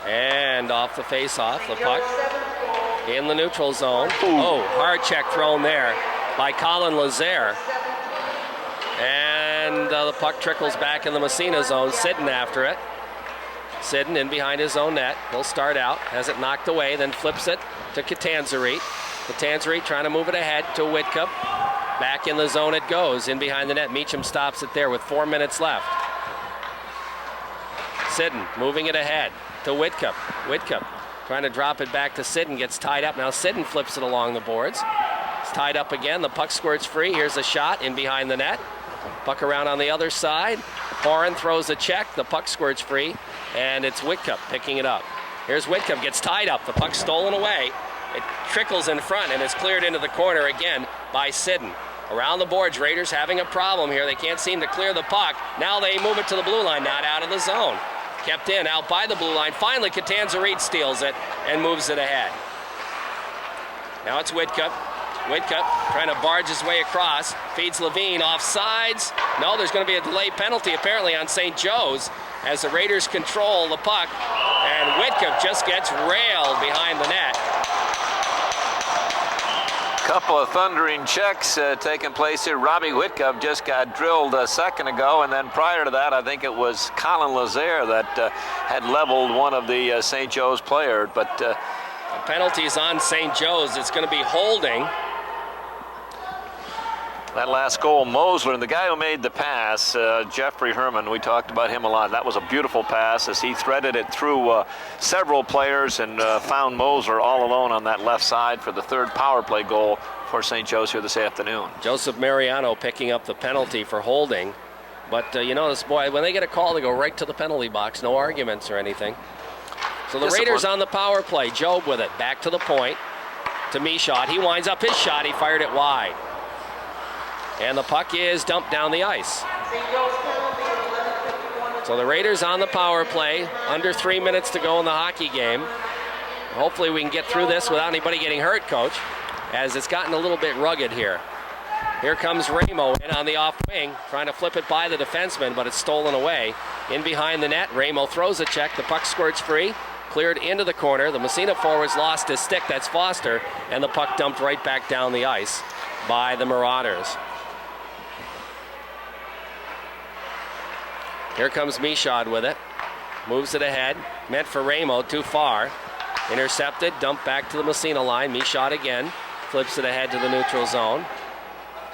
And off the face-off, the puck in the neutral zone. Oh, hard check thrown there by Colin Lazare. And the puck trickles back in the Massena zone. Sidden after it. Sidden in behind his own net. He'll start out, has it knocked away, then flips it to Catanzarite. Catanzarite trying to move it ahead to Whitcup. Back in the zone it goes, in behind the net. Meacham stops it there with 4 minutes left. Sidden moving it ahead to Whitcup. Whitcup trying to drop it back to Sidden, gets tied up. Now Sidden flips it along the boards. It's tied up again, the puck squirts free. Here's a shot in behind the net. Puck around on the other side. Horan throws a check, the puck squirts free, and it's Whitcup picking it up. Here's Whitcup, gets tied up, the puck stolen away. It trickles in front and is cleared into the corner again by Sidden. Around the boards, Raiders having a problem here. They can't seem to clear the puck. Now they move it to the blue line, not out of the zone. Kept in, out by the blue line. Finally, Catanzarite steals it and moves it ahead. Now it's Whitcup. Whitcup trying to barge his way across. Feeds Levine off sides. No, there's going to be a delay penalty apparently on St. Joe's as the Raiders control the puck. And Whitcup just gets railed behind the net. Couple of thundering checks taking place here. Robbie Whitcup just got drilled a second ago, and then prior to that, I think it was Colin Lazare that had leveled one of the St. Joe's players. But the penalty's on St. Joe's. It's going to be holding. That last goal, Mosler, and the guy who made the pass, Jeffrey Herman, we talked about him a lot. That was a beautiful pass as he threaded it through several players and found Mosler all alone on that left side for the third power play goal for St. Joe's here this afternoon. Joseph Mariano picking up the penalty for holding. But you notice, boy, when they get a call, they go right to the penalty box. No arguments or anything. So the Raiders on the power play. Job with it. Back to the point to Michaud. He winds up his shot. He fired it wide. And the puck is dumped down the ice. So the Raiders on the power play. Under 3 minutes to go in the hockey game. Hopefully we can get through this without anybody getting hurt, Coach, as it's gotten a little bit rugged here. Here comes Ramo in on the off wing, trying to flip it by the defenseman, but it's stolen away. In behind the net, Ramo throws a check. The puck squirts free, cleared into the corner. The Massena forwards lost his stick, that's Foster, and the puck dumped right back down the ice by the Marauders. Here comes Michaud with it. Moves it ahead. Meant for Ramo, too far. Intercepted, dumped back to the Massena line. Michaud again. Flips it ahead to the neutral zone.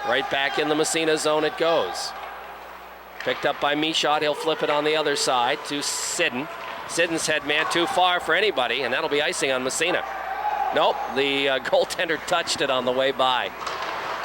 Right back in the Massena zone it goes. Picked up by Michaud. He'll flip it on the other side to Sidden. Sidden's head man too far for anybody, and that'll be icing on Massena. Nope, the goaltender touched it on the way by.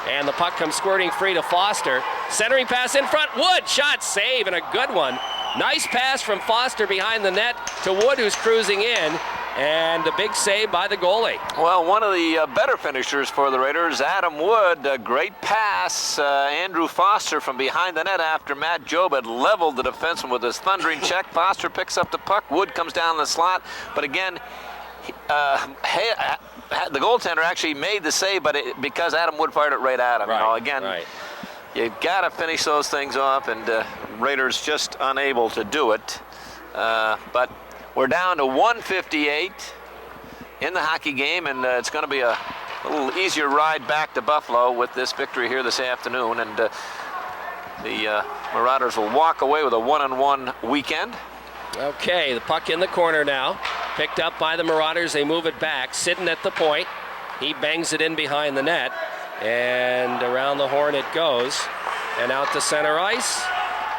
And the puck comes squirting free to Foster. Centering pass in front. Wood, shot, save, and a good one. Nice pass from Foster behind the net to Wood, who's cruising in. And a big save by the goalie. Well, one of the better finishers for the Raiders, Adam Wood. A great pass. Andrew Foster from behind the net after Matt Job had leveled the defenseman with his thundering check. Foster picks up the puck. Wood comes down the slot. But again, the goaltender actually made the save, but because Adam Wood fired it right at him. Right, you know, again, right. You've got to finish those things off, and Raiders just unable to do it. But we're down to 1:58 in the hockey game, and it's going to be a little easier ride back to Buffalo with this victory here this afternoon. And the Marauders will walk away with a 1-1 weekend. Okay, the puck in the corner now. Picked up by the Marauders. They move it back. Sitting at the point. He bangs it in behind the net. And around the horn it goes. And out to center ice.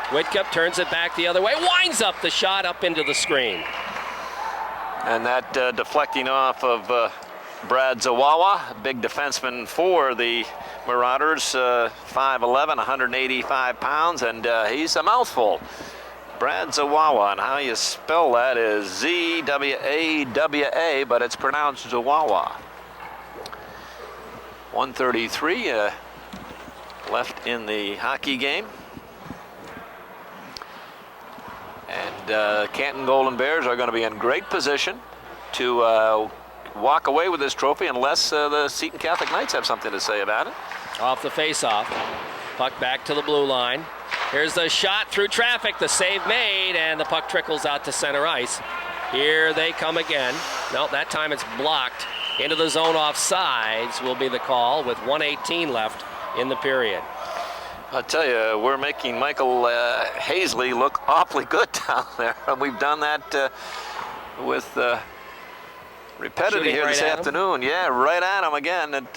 Whitcup turns it back the other way. Winds up the shot up into the screen. And that deflecting off of Brad Zawawa, big defenseman for the Marauders, 5'11", 185 pounds, and he's a mouthful. Brad Zawawa, and how you spell that is Z-W-A-W-A, but it's pronounced Zawawa. 133 left in the hockey game. And Canton Golden Bears are going to be in great position to walk away with this trophy unless the Seton Catholic Knights have something to say about it. Off the face-off. Puck back to the blue line. Here's the shot through traffic. The save made, and the puck trickles out to center ice. Here they come again. No, that time it's blocked. Into the zone offsides will be the call with 1:18 left in the period. I'll tell you, we're making Michael Hazley look awfully good down there. We've done that with repetitive Shooting here right this at him? afternoon. Yeah, right at him again.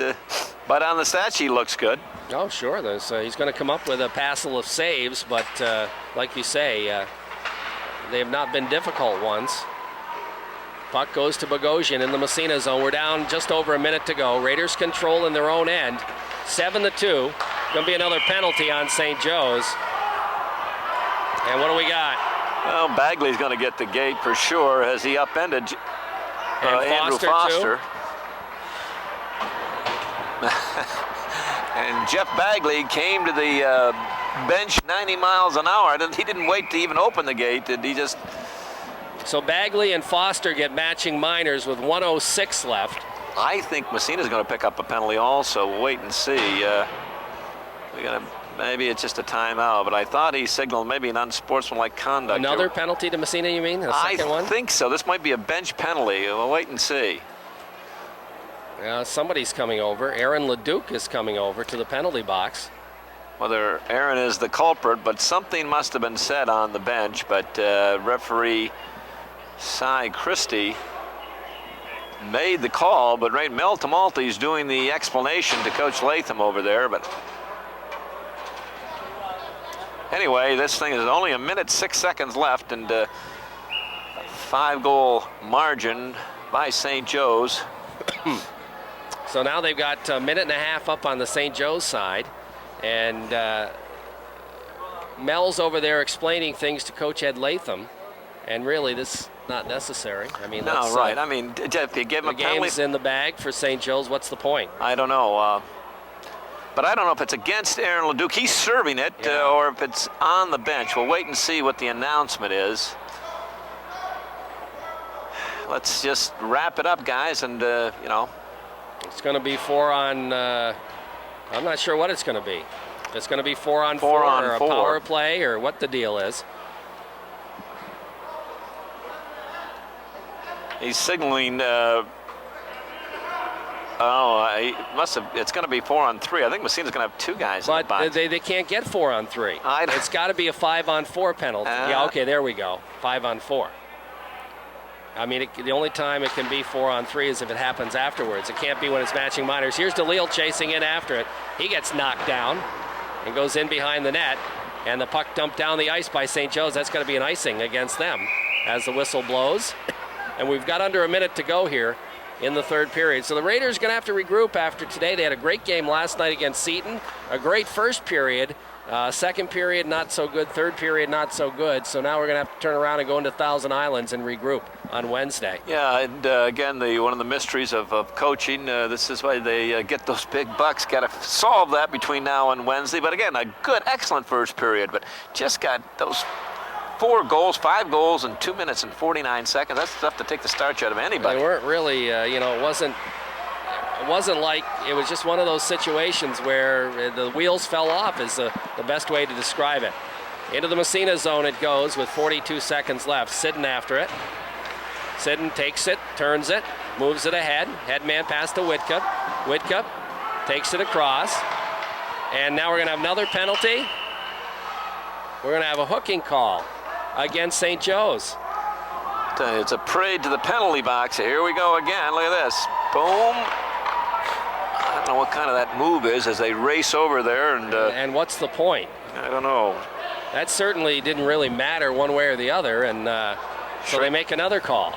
But on the stat sheet, looks good. Oh, sure. He's going to come up with a passel of saves, but like you say, they have not been difficult ones. Puck goes to Bogosian in the Massena zone. We're down just over a minute to go. Raiders control in their own end. 7-2. Going to be another penalty on St. Joe's. And what do we got? Well, Bagley's going to get the gate for sure as he upended Andrew Foster, Foster. And Jeff Bagley came to the bench 90 miles an hour. He didn't wait to even open the gate. He just... So Bagley and Foster get matching minors with 1:06 left. I think Massena's going to pick up a penalty also. We'll wait and see. Maybe it's just a timeout, but I thought he signaled maybe an unsportsmanlike conduct. Another penalty to Massena, you mean? A second one? I think so. This might be a bench penalty. We'll wait and see. Somebody's coming over. Aaron Leduc is coming over to the penalty box. Whether Aaron is the culprit, but something must have been said on the bench. But referee Cy Christie made the call, but Mel Tamalte's doing the explanation to Coach Latham over there. But anyway, this thing is only 1:06 left, and a 5-goal margin by St. Joe's. So now they've got a minute and a half up on the St. Joe's side, and Mel's over there explaining things to Coach Ed Latham, and really this is not necessary. I mean, no, right. I mean, if you give him a penalty, the game's in the bag for St. Joe's. What's the point? I don't know. But I don't know if it's against Aaron Leduc. He's serving it, or if it's on the bench. We'll wait and see what the announcement is. Let's just wrap it up, guys, and It's going to be 4 on. I'm not sure what it's going to be. It's going to be 4 on 4 or a power play, or what the deal is. He's signaling. He must have. It's going to be 4 on 3. I think Massena's going to have 2 guys in the box. But they can't get 4 on 3. It's got to be a 5 on 4 penalty. Yeah, okay, there we go. 5 on 4. I mean, the only time it can be 4 on 3 is if it happens afterwards. It can't be when it's matching minors. Here's DeLille chasing in after it. He gets knocked down and goes in behind the net. And the puck dumped down the ice by St. Joe's. That's going to be an icing against them as the whistle blows. And we've got under a minute to go here in the third period. So the Raiders are going to have to regroup after today. They had a great game last night against Seton. A great first period. Second period, not so good. Third period, not so good. So now we're going to have to turn around and go into Thousand Islands and regroup on Wednesday. Yeah, and again, one of the mysteries of coaching, this is why they get those big bucks. Got to solve that between now and Wednesday. But again, a good, excellent first period. But just got those 5 goals in 2 minutes and 49 seconds. That's enough to take the starch out of anybody. They weren't really, it wasn't like it was just one of those situations where the wheels fell off is the best way to describe it. Into the Massena zone it goes with 42 seconds left. Sidden after it. Sidden takes it, turns it, moves it ahead. Headman pass to Whitcup. Whitcup takes it across. And now we're going to have another penalty. We're going to have a hooking call against St. Joe's. It's a parade to the penalty box. Here we go again. Look at this. Boom. I don't know what kind of that move is as they race over there. And what's the point? I don't know. That certainly didn't really matter one way or the other, and so they make another call.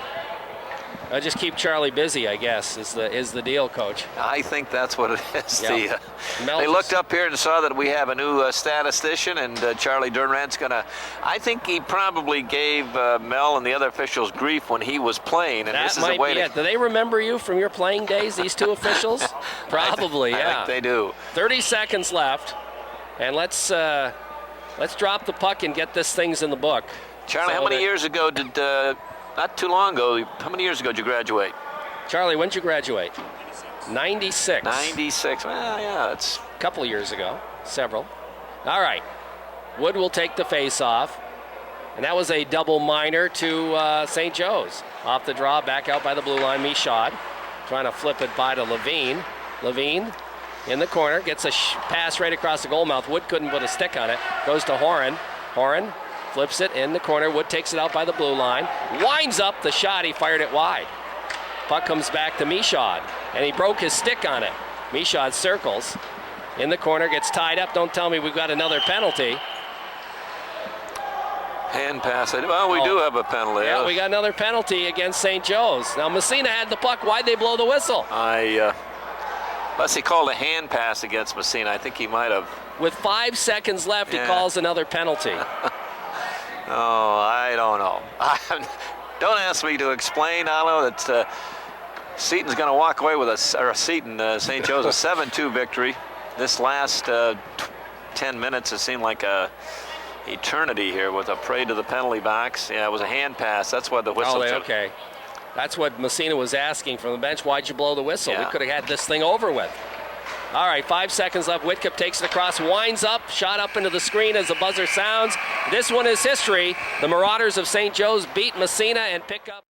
Just keep Charlie busy, I guess, is the deal, Coach. I think that's what it is. Yeah. They looked up here and saw that we have a new statistician, and Charlie Durant's gonna. I think he probably gave Mel and the other officials grief when he was playing, and this is a way to. Do they remember you from your playing days? These two officials? Probably, yeah. I think they do. 30 seconds left, and let's drop the puck and get this things in the book. Charlie, how many years ago did? Not too long ago. How many years ago did you graduate? Charlie, when did you graduate? 96. 96. Well, yeah, that's a couple of years ago. Several. All right. Wood will take the face-off. And that was a double minor to St. Joe's. Off the draw, back out by the blue line. Michaud trying to flip it by to Levine. Levine in the corner. Gets a pass right across the goal mouth. Wood couldn't put a stick on it. Goes to Horan. Horan flips it in the corner. Wood takes it out by the blue line. Winds up the shot. He fired it wide. Puck comes back to Michaud, and he broke his stick on it. Michaud circles in the corner, gets tied up. Don't tell me we've got another penalty. Hand pass. Well, we do have a penalty. Yeah, we got another penalty against St. Joe's. Now, Massena had the puck. Why'd they blow the whistle? Unless he called a hand pass against Massena. I think he might have. With 5 seconds left, he calls another penalty. Oh, I don't know. Don't ask me to explain. I know that Seton's going to walk away with St. Joe's a 7-2 victory. This last 10 minutes has seemed like a eternity here with a parade to the penalty box. Yeah, it was a hand pass. That's what the whistle took. Okay. That's what Massena was asking from the bench. Why'd you blow the whistle? Yeah. We could have had this thing over with. All right, 5 seconds left. Whitcup takes it across, winds up, shot up into the screen as the buzzer sounds. This one is history. The Marauders of St. Joe's beat Massena and pick up.